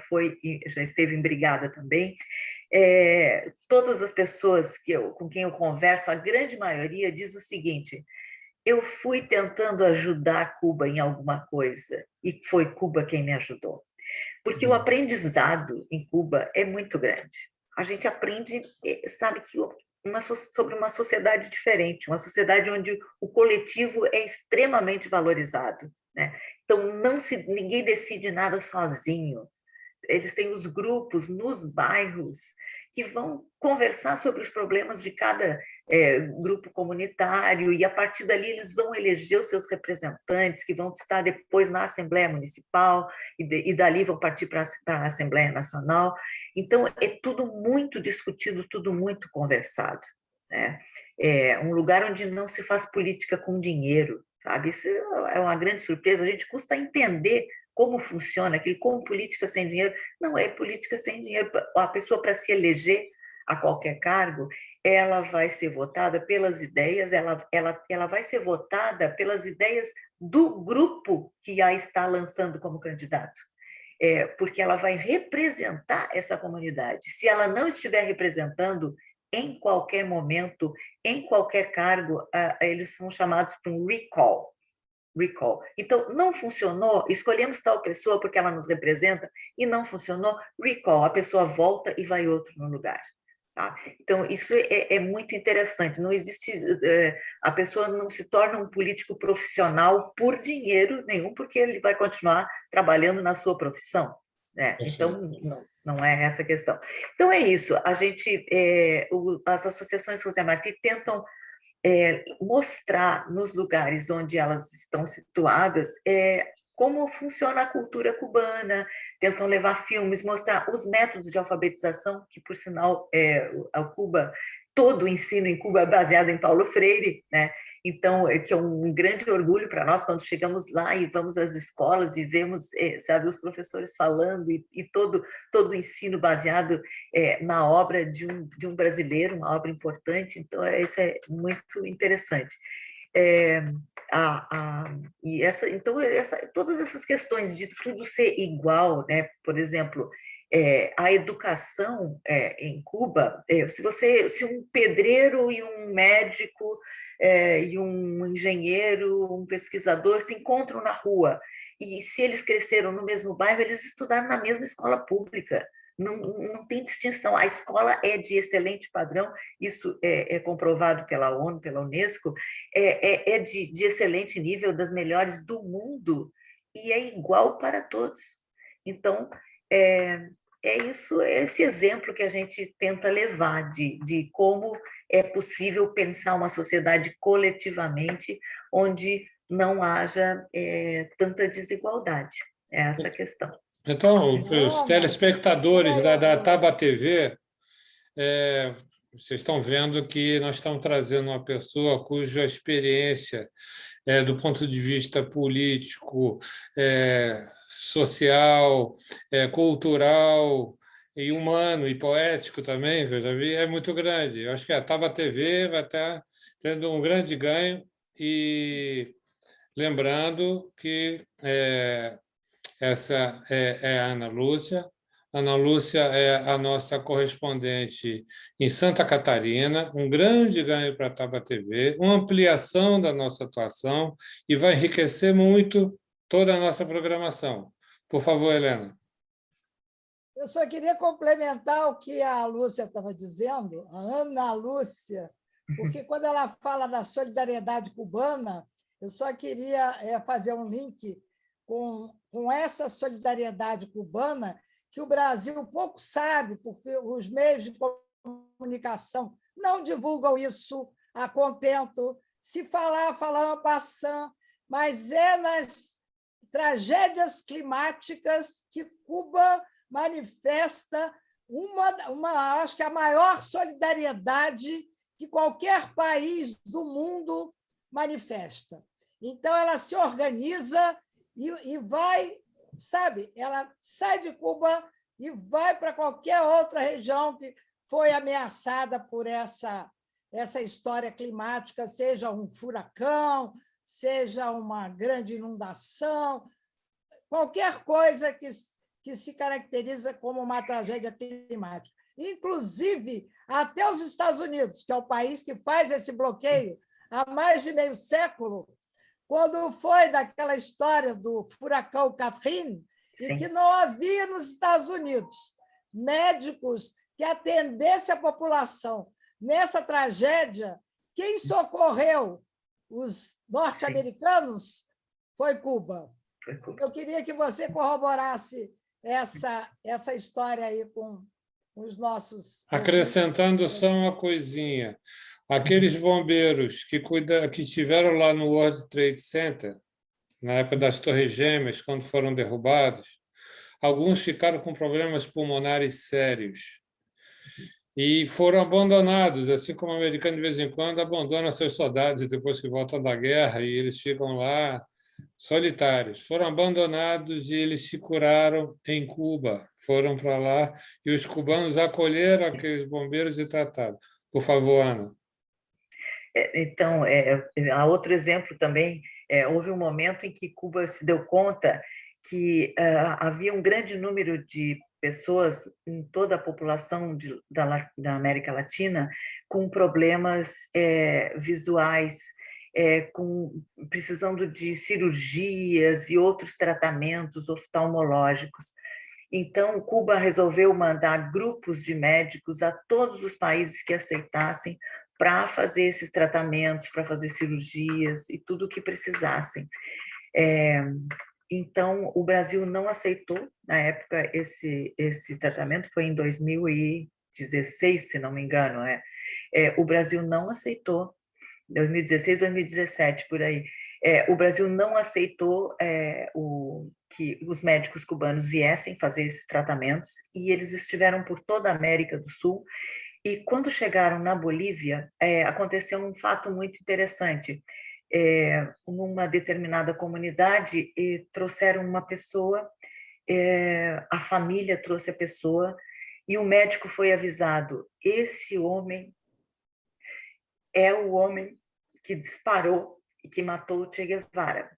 esteve em brigada também, todas as pessoas com quem eu converso, a grande maioria diz o seguinte: eu fui tentando ajudar Cuba em alguma coisa e foi Cuba quem me ajudou. Porque o aprendizado em Cuba é muito grande. A gente aprende, sabe, que sobre uma sociedade diferente, uma sociedade onde o coletivo é extremamente valorizado, né? Então, ninguém decide nada sozinho. Eles têm os grupos nos bairros que vão conversar sobre os problemas de cada grupo comunitário, e a partir dali eles vão eleger os seus representantes, que vão estar depois na Assembleia Municipal, e dali vão partir para a Assembleia Nacional. Então, é tudo muito discutido, tudo muito conversado, né? É um lugar onde não se faz política com dinheiro, sabe? Isso é uma grande surpresa, a gente custa entender como funciona aquilo, como política sem dinheiro. Não é política sem dinheiro. A pessoa, para se eleger a qualquer cargo, ela vai ser votada pelas ideias, ela vai ser votada pelas ideias do grupo que a está lançando como candidato. Porque ela vai representar essa comunidade. Se ela não estiver representando, em qualquer momento, em qualquer cargo, eles são chamados para um recall. Então, não funcionou, escolhemos tal pessoa porque ela nos representa, e não funcionou, recall, a pessoa volta e vai outro no lugar. Tá? Então, isso é muito interessante, não existe, a pessoa não se torna um político profissional por dinheiro nenhum, porque ele vai continuar trabalhando na sua profissão, né? Então, não é essa a questão. Então, é isso, as associações José Martí tentam mostrar nos lugares onde elas estão situadas como funciona a cultura cubana, tentam levar filmes, mostrar os métodos de alfabetização, que, por sinal, a Cuba, todo o ensino em Cuba é baseado em Paulo Freire, né? Então, que é um grande orgulho para nós quando chegamos lá e vamos às escolas e vemos, sabe, os professores falando e todo o ensino baseado na obra de um brasileiro, uma obra importante. Então, isso é muito interessante. Então, todas essas questões de tudo ser igual, né? Por exemplo, a educação em Cuba, se um pedreiro e um médico e um engenheiro, um pesquisador se encontram na rua, e se eles cresceram no mesmo bairro, eles estudaram na mesma escola pública. Não tem distinção. A escola é de excelente padrão, isso é comprovado pela ONU, pela Unesco, é de excelente nível, das melhores do mundo, e é igual para todos. Então, isso, esse exemplo que a gente tenta levar de como é possível pensar uma sociedade coletivamente onde não haja tanta desigualdade. É essa a questão. Então, os telespectadores da Taba TV, vocês estão vendo que nós estamos trazendo uma pessoa cuja experiência, do ponto de vista político, social, cultural e humano e poético também, é muito grande. Eu acho que a Taba TV vai estar tendo um grande ganho, e lembrando que essa é a Ana Lúcia. Ana Lúcia é a nossa correspondente em Santa Catarina, um grande ganho para a Taba TV, uma ampliação da nossa atuação, e vai enriquecer muito toda a nossa programação. Por favor, Helena. Eu só queria complementar o que a Lúcia estava dizendo, a Ana Lúcia, porque quando ela fala da solidariedade cubana, eu só queria fazer um link com essa solidariedade cubana, que o Brasil pouco sabe, porque os meios de comunicação não divulgam isso a contento, se falar en passant, mas é nas tragédias climáticas que Cuba manifesta acho que a maior solidariedade que qualquer país do mundo manifesta. Então, ela se organiza e vai, sabe, ela sai de Cuba e vai para qualquer outra região que foi ameaçada por essa história climática, seja um furacão, seja uma grande inundação, qualquer coisa que se caracteriza como uma tragédia climática. Inclusive, até os Estados Unidos, que é o país que faz esse bloqueio há mais de meio século, quando foi daquela história do furacão Katrina, e que não havia nos Estados Unidos médicos que atendessem a população nessa tragédia, quem socorreu os norte-americanos foi Cuba. Eu queria que você corroborasse essa história aí com os nossos... Acrescentando só uma coisinha. Aqueles bombeiros que estiveram lá no World Trade Center, na época das Torres Gêmeas, quando foram derrubados, alguns ficaram com problemas pulmonares sérios e foram abandonados, assim como o americano, de vez em quando, abandona seus soldados depois que voltam da guerra e eles ficam lá solitários. Foram abandonados e eles se curaram em Cuba. Foram para lá e os cubanos acolheram aqueles bombeiros e trataram. Por favor, Ana. Então, há outro exemplo também. Houve um momento em que Cuba se deu conta que havia um grande número de pessoas em toda a população da América Latina com problemas visuais, precisando de cirurgias e outros tratamentos oftalmológicos. Então, Cuba resolveu mandar grupos de médicos a todos os países que aceitassem para fazer esses tratamentos, para fazer cirurgias e tudo o que precisassem. Então, o Brasil não aceitou, na época, esse tratamento, foi em 2016, se não me engano. O Brasil não aceitou, 2016, 2017, por aí. O Brasil não aceitou que os médicos cubanos viessem fazer esses tratamentos, e eles estiveram por toda a América do Sul. E quando chegaram na Bolívia, aconteceu um fato muito interessante. Numa determinada comunidade, trouxeram uma pessoa, a família trouxe a pessoa, e o médico foi avisado: esse homem é o homem que disparou e que matou o Che Guevara.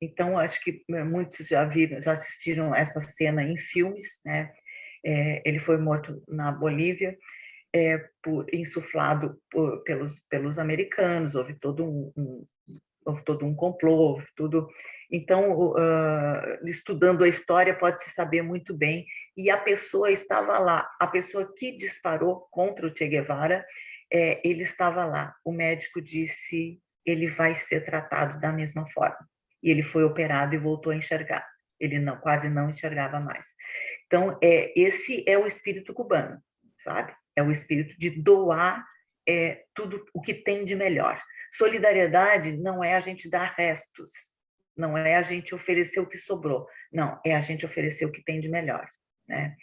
Então, acho que muitos já assistiram essa cena em filmes, né? Ele foi morto na Bolívia, insuflado pelos americanos. Houve todo um complô, houve tudo. Então, estudando a história, pode-se saber muito bem, e a pessoa estava lá, a pessoa que disparou contra o Che Guevara, ele estava lá. O médico disse: ele vai ser tratado da mesma forma. E ele foi operado e voltou a enxergar. Ele quase não enxergava mais. Então, esse é o espírito cubano, sabe? É o espírito de doar tudo o que tem de melhor. Solidariedade não é a gente dar restos, não é a gente oferecer o que sobrou, não, é a gente oferecer o que tem de melhor, né?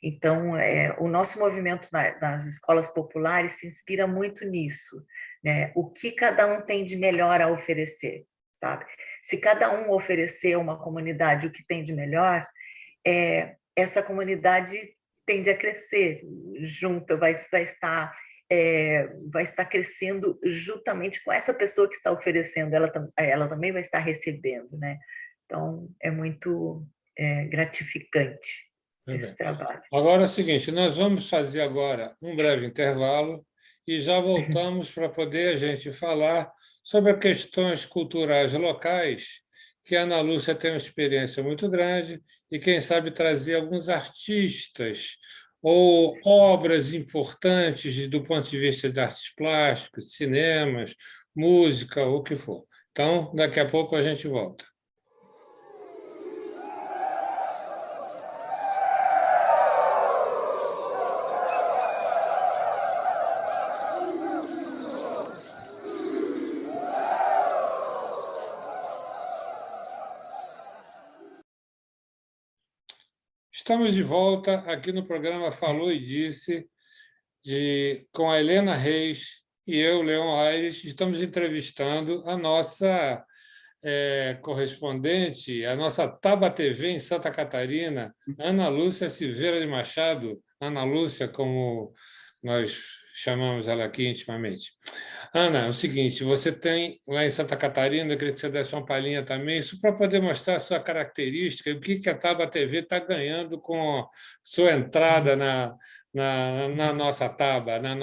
Então, o nosso movimento nas escolas populares se inspira muito nisso, né? O que cada um tem de melhor a oferecer, sabe? Se cada um oferecer a uma comunidade o que tem de melhor, essa comunidade tende a crescer junto, vai estar crescendo juntamente com essa pessoa que está oferecendo, ela também vai estar recebendo, né? Então, é muito gratificante esse trabalho. Agora é o seguinte, nós vamos fazer agora um breve intervalo e já voltamos para poder a gente falar sobre as questões culturais locais, que a Ana Lúcia tem uma experiência muito grande e, quem sabe, trazer alguns artistas ou obras importantes do ponto de vista de artes plásticas, cinemas, música, o que for. Então, daqui a pouco a gente volta. Estamos de volta aqui no programa Falou e Disse, com a Helena Reis e eu, Leon Aires. Estamos entrevistando a nossa correspondente, a nossa Taba TV em Santa Catarina, Ana Lúcia Silveira de Machado, Ana Lúcia, como nós chamamos ela aqui intimamente. Ana, é o seguinte, você tem lá em Santa Catarina, eu queria que você desse uma palhinha também, isso para poder mostrar a sua característica e o que a Taba TV está ganhando com a sua entrada na nossa Taba, nas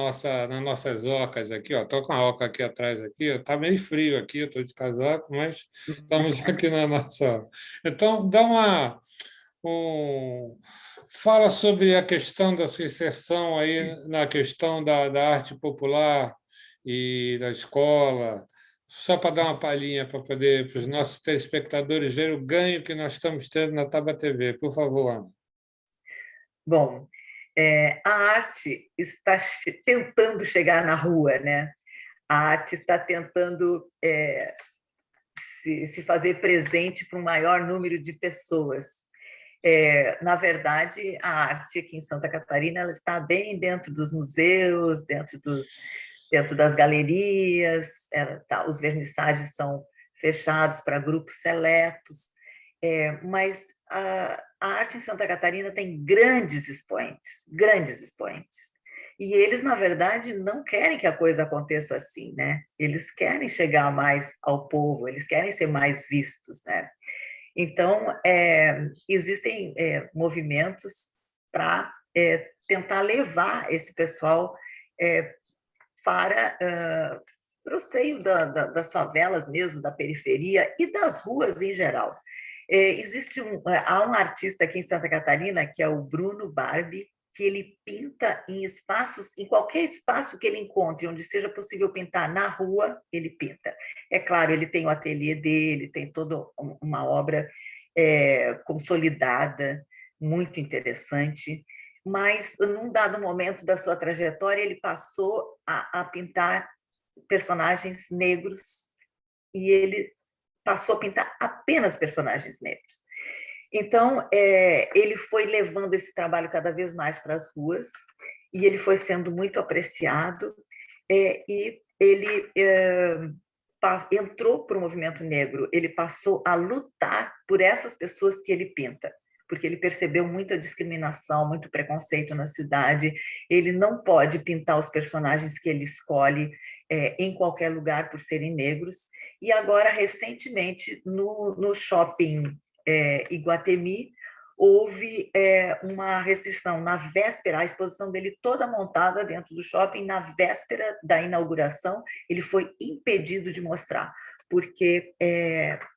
nossas ocas aqui. Estou com a oca aqui atrás, está meio frio aqui, eu estou de casaco, mas estamos aqui na nossa... Então, fala sobre a questão da sua inserção aí na questão da arte popular e da escola, só para dar uma palhinha para os nossos telespectadores verem o ganho que nós estamos tendo na Taba TV. Por favor, Ana. Bom, a arte está tentando chegar na rua, né? A arte está tentando se fazer presente para um maior número de pessoas. Na verdade, a arte aqui em Santa Catarina ela está bem dentro dos museus, dentro das galerias, os vernissagens são fechados para grupos seletos, mas a arte em Santa Catarina tem grandes expoentes, e eles, na verdade, não querem que a coisa aconteça assim, né? Eles querem chegar mais ao povo, eles querem ser mais vistos, né? Então, existem movimentos para tentar levar esse pessoal para o seio das favelas mesmo, da periferia e das ruas em geral. Há um artista aqui em Santa Catarina, que é o Bruno Barbi, que ele pinta em qualquer espaço que ele encontre, onde seja possível pintar na rua, ele pinta. É claro, ele tem o ateliê dele, tem toda uma obra consolidada, muito interessante, mas num dado momento da sua trajetória, ele passou a pintar personagens negros e ele passou a pintar apenas personagens negros. Então, ele foi levando esse trabalho cada vez mais para as ruas e ele foi sendo muito apreciado e ele entrou para o movimento negro, ele passou a lutar por essas pessoas que ele pinta, porque ele percebeu muita discriminação, muito preconceito na cidade, ele não pode pintar os personagens que ele escolhe em qualquer lugar por serem negros, e agora, recentemente, no shopping Iguatemi, houve uma restrição na véspera, a exposição dele toda montada dentro do shopping, na véspera da inauguração, ele foi impedido de mostrar, porque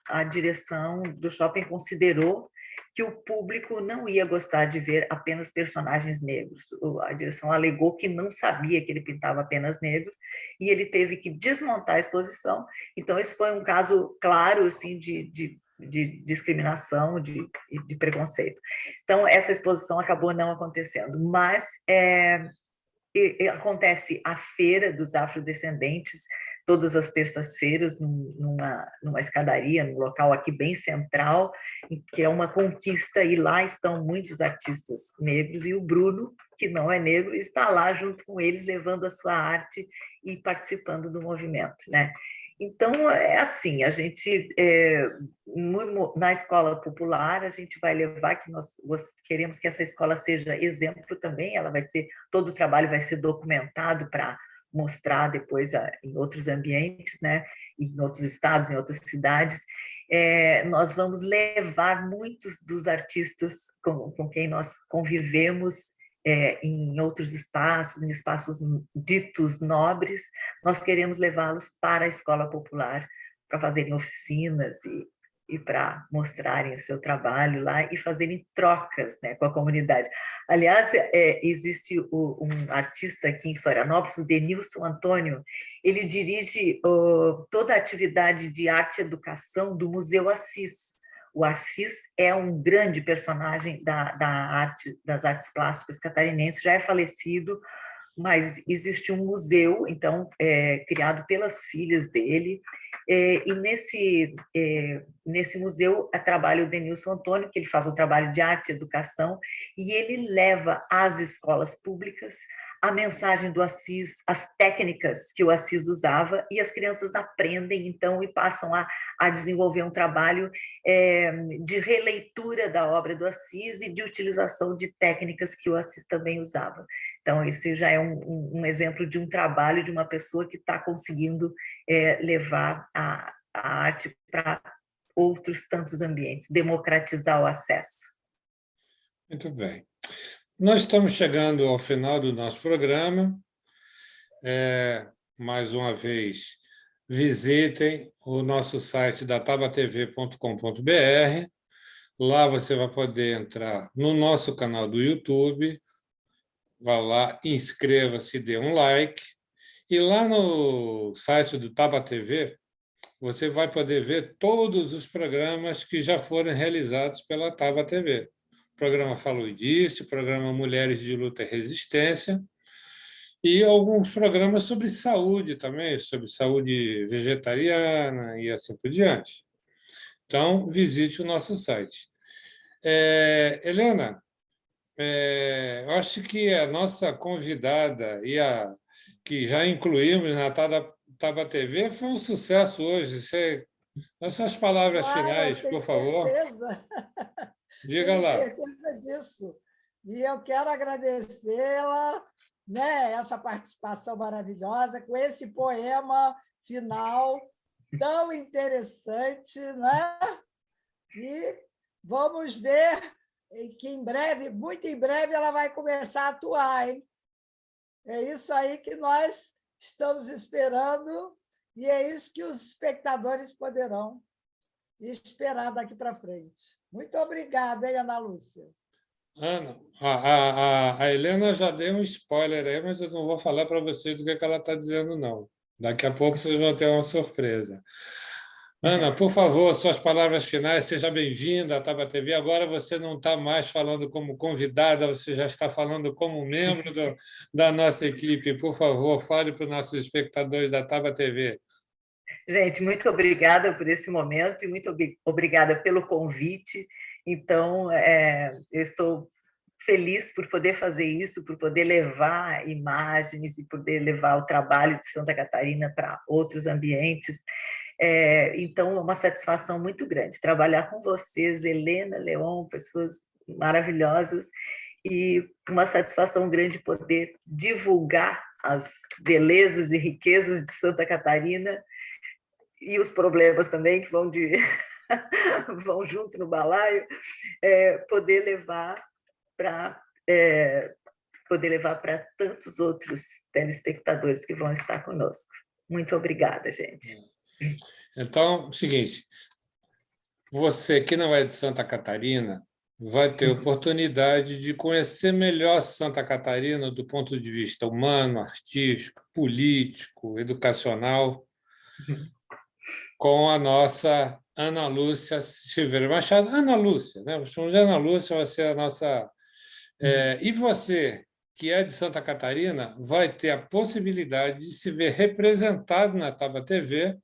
a direção do shopping considerou que o público não ia gostar de ver apenas personagens negros. A direção alegou que não sabia que ele pintava apenas negros e ele teve que desmontar a exposição. Então, esse foi um caso claro assim, de discriminação, de preconceito. Então, essa exposição acabou não acontecendo, mas acontece a Feira dos Afrodescendentes, todas as terças-feiras, numa escadaria, num local aqui bem central, que é uma conquista, e lá estão muitos artistas negros, e o Bruno, que não é negro, está lá junto com eles, levando a sua arte e participando do movimento, né? Então, é assim, a gente, na escola popular, a gente vai levar, que nós queremos que essa escola seja exemplo também, todo o trabalho vai ser documentado para mostrar depois em outros ambientes, né, em outros estados, em outras cidades. Nós vamos levar muitos dos artistas com quem nós convivemos em outros espaços, em espaços ditos nobres, nós queremos levá-los para a escola popular, para fazerem oficinas e para mostrarem o seu trabalho lá e fazerem trocas, né, com a comunidade. Aliás, existe um artista aqui em Florianópolis, o Denilson Antônio, ele dirige toda a atividade de arte e educação do Museu Assis. O Assis é um grande personagem das artes plásticas catarinenses, já é falecido, mas existe um museu, então, criado pelas filhas dele, e nesse museu trabalha o Denilson Antônio, que ele faz um trabalho de arte e educação, e ele leva às escolas públicas a mensagem do Assis, as técnicas que o Assis usava, e as crianças aprendem, então, e passam a desenvolver um trabalho de releitura da obra do Assis e de utilização de técnicas que o Assis também usava. Então, esse já é um exemplo de um trabalho de uma pessoa que está conseguindo levar a arte para outros tantos ambientes, democratizar o acesso. Muito bem. Nós estamos chegando ao final do nosso programa. Mais uma vez, visitem o nosso site databatv.com.br. Lá você vai poder entrar no nosso canal do YouTube. Vá lá, inscreva-se, dê um like. E lá no site do Taba TV, você vai poder ver todos os programas que já foram realizados pela Taba TV. O programa Falou e Disse, o programa Mulheres de Luta e Resistência, e alguns programas sobre saúde também, sobre saúde vegetariana e assim por diante. Então, visite o nosso site. Helena, eu acho que a nossa convidada e a que já incluímos na Taba TV foi um sucesso hoje. Essas palavras finais, por favor. Certeza. Diga lá. Tenho certeza disso. E eu quero agradecê-la, né, essa participação maravilhosa, com esse poema final tão interessante, né? E vamos ver que em breve, muito em breve, ela vai começar a atuar, hein? É isso aí que nós estamos esperando e é isso que os espectadores poderão esperar daqui para frente. Muito obrigada, hein, Ana Lúcia? Ana, a Helena já deu um spoiler aí, mas eu não vou falar para vocês do que ela está dizendo, não. Daqui a pouco vocês vão ter uma surpresa. Ana, por favor, suas palavras finais, seja bem-vinda à Taba TV. Agora você não está mais falando como convidada, você já está falando como membro da nossa equipe. Por favor, fale para os nossos espectadores da Taba TV. Gente, muito obrigada por esse momento e muito obrigada pelo convite. Então, eu estou feliz por poder fazer isso, por poder levar imagens e poder levar o trabalho de Santa Catarina para outros ambientes. Então, é uma satisfação muito grande trabalhar com vocês, Helena, Leon, pessoas maravilhosas, e uma satisfação grande poder divulgar as belezas e riquezas de Santa Catarina e os problemas também que vão junto no balaio, poder levar para tantos outros telespectadores que vão estar conosco. Muito obrigada, gente. Então, é o seguinte, você que não é de Santa Catarina vai ter oportunidade de conhecer melhor Santa Catarina do ponto de vista humano, artístico, político, educacional, com a nossa Ana Lúcia Silveira Machado. Ana Lúcia, né? Nós chamamos de Ana Lúcia, vai ser a nossa... E você, que é de Santa Catarina, vai ter a possibilidade de se ver representado na Taba TV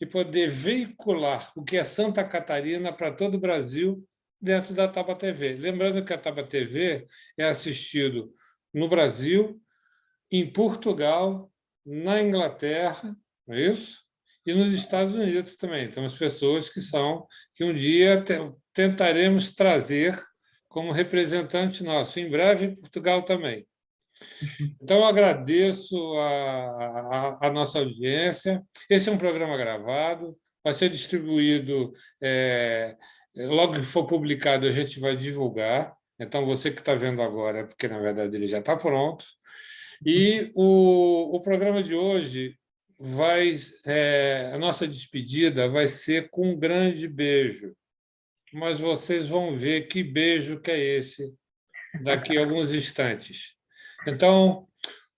e poder veicular o que é Santa Catarina para todo o Brasil dentro da Taba TV. Lembrando que a Taba TV é assistido no Brasil, em Portugal, na Inglaterra, não é isso? E nos Estados Unidos também. Temos pessoas que um dia tentaremos trazer como representante nosso, em breve em Portugal também. Então, eu agradeço a nossa audiência. Esse é um programa gravado, vai ser distribuído, logo que for publicado, a gente vai divulgar. Então, você que está vendo agora, é porque, na verdade, ele já está pronto. E o programa de hoje a nossa despedida vai ser com um grande beijo. Mas vocês vão ver que beijo que é esse daqui a alguns instantes. Então,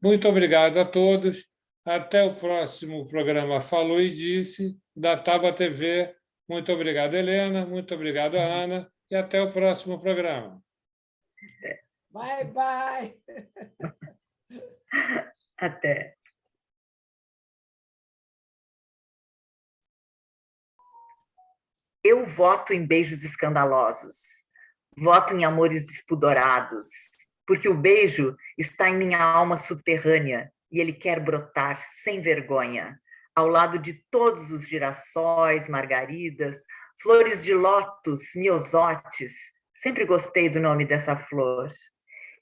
muito obrigado a todos. Até o próximo programa Falou e Disse, da Taba TV. Muito obrigado, Helena. Muito obrigado, Ana. E até o próximo programa. Bye, bye. Até. Eu voto em beijos escandalosos, voto em amores despudorados, porque o beijo está em minha alma subterrânea e ele quer brotar sem vergonha, ao lado de todos os girassóis, margaridas, flores de lótus, miosotes. Sempre gostei do nome dessa flor.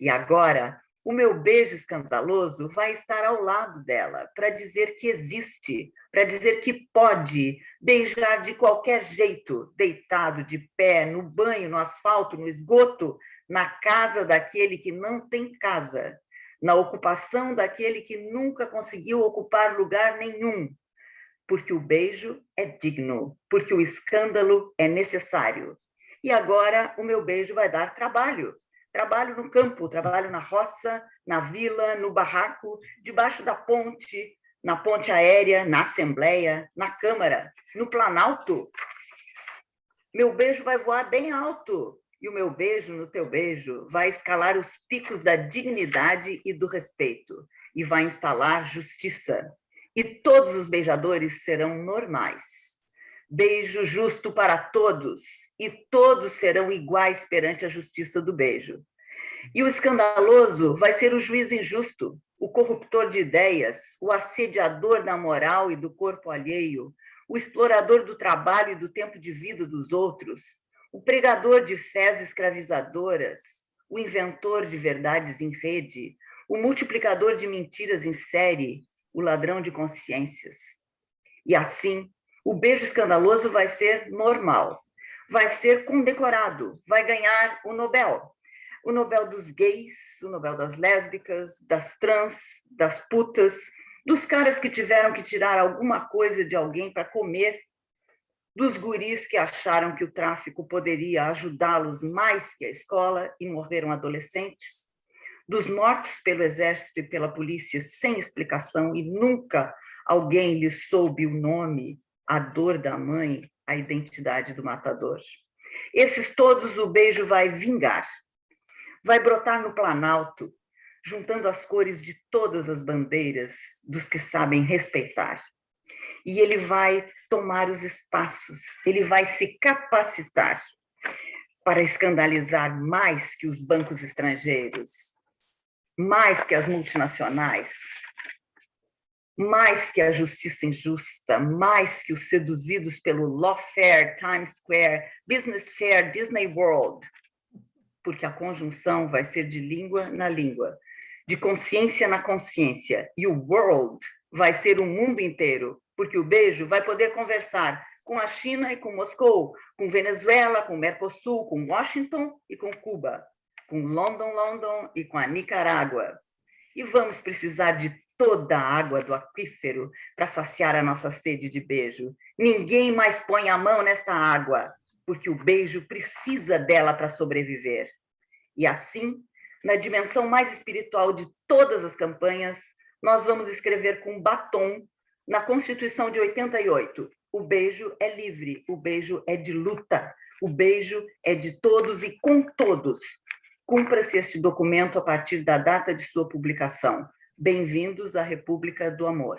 E agora, o meu beijo escandaloso vai estar ao lado dela, para dizer que existe, para dizer que pode beijar de qualquer jeito, deitado, de pé, no banho, no asfalto, no esgoto, na casa daquele que não tem casa, na ocupação daquele que nunca conseguiu ocupar lugar nenhum, porque o beijo é digno, porque o escândalo é necessário. E agora o meu beijo vai dar trabalho. Trabalho no campo, trabalho na roça, na vila, no barraco, debaixo da ponte, na ponte aérea, na Assembleia, na Câmara, no Planalto. Meu beijo vai voar bem alto, e o meu beijo no teu beijo vai escalar os picos da dignidade e do respeito, e vai instalar justiça. E todos os beijadores serão normais. Beijo justo para todos, e todos serão iguais perante a justiça do beijo. E o escandaloso vai ser o juiz injusto, o corruptor de ideias, o assediador da moral e do corpo alheio, o explorador do trabalho e do tempo de vida dos outros, o pregador de fés escravizadoras, o inventor de verdades em rede, o multiplicador de mentiras em série, o ladrão de consciências. E assim, o beijo escandaloso vai ser normal, vai ser condecorado, vai ganhar o Nobel dos gays, o Nobel das lésbicas, das trans, das putas, dos caras que tiveram que tirar alguma coisa de alguém para comer, dos guris que acharam que o tráfico poderia ajudá-los mais que a escola e morreram adolescentes, dos mortos pelo exército e pela polícia sem explicação e nunca alguém lhes soube o nome, a dor da mãe, a identidade do matador. Esses todos o beijo vai vingar, vai brotar no Planalto, juntando as cores de todas as bandeiras dos que sabem respeitar. E ele vai tomar os espaços, ele vai se capacitar para escandalizar mais que os bancos estrangeiros, mais que as multinacionais, mais que a justiça injusta, mais que os seduzidos pelo Lawfare, Times Square, Business Fair, Disney World, porque a conjunção vai ser de língua na língua, de consciência na consciência, e o world vai ser o mundo inteiro, porque o beijo vai poder conversar com a China e com Moscou, com Venezuela, com Mercosul, com Washington e com Cuba, com London e com a Nicarágua. E vamos precisar de toda a água do aquífero para saciar a nossa sede de beijo. Ninguém mais põe a mão nesta água, porque o beijo precisa dela para sobreviver. E assim, na dimensão mais espiritual de todas as campanhas, nós vamos escrever com batom, na Constituição de 88, o beijo é livre, o beijo é de luta, o beijo é de todos e com todos. Cumpra-se este documento a partir da data de sua publicação. Bem-vindos à República do Amor.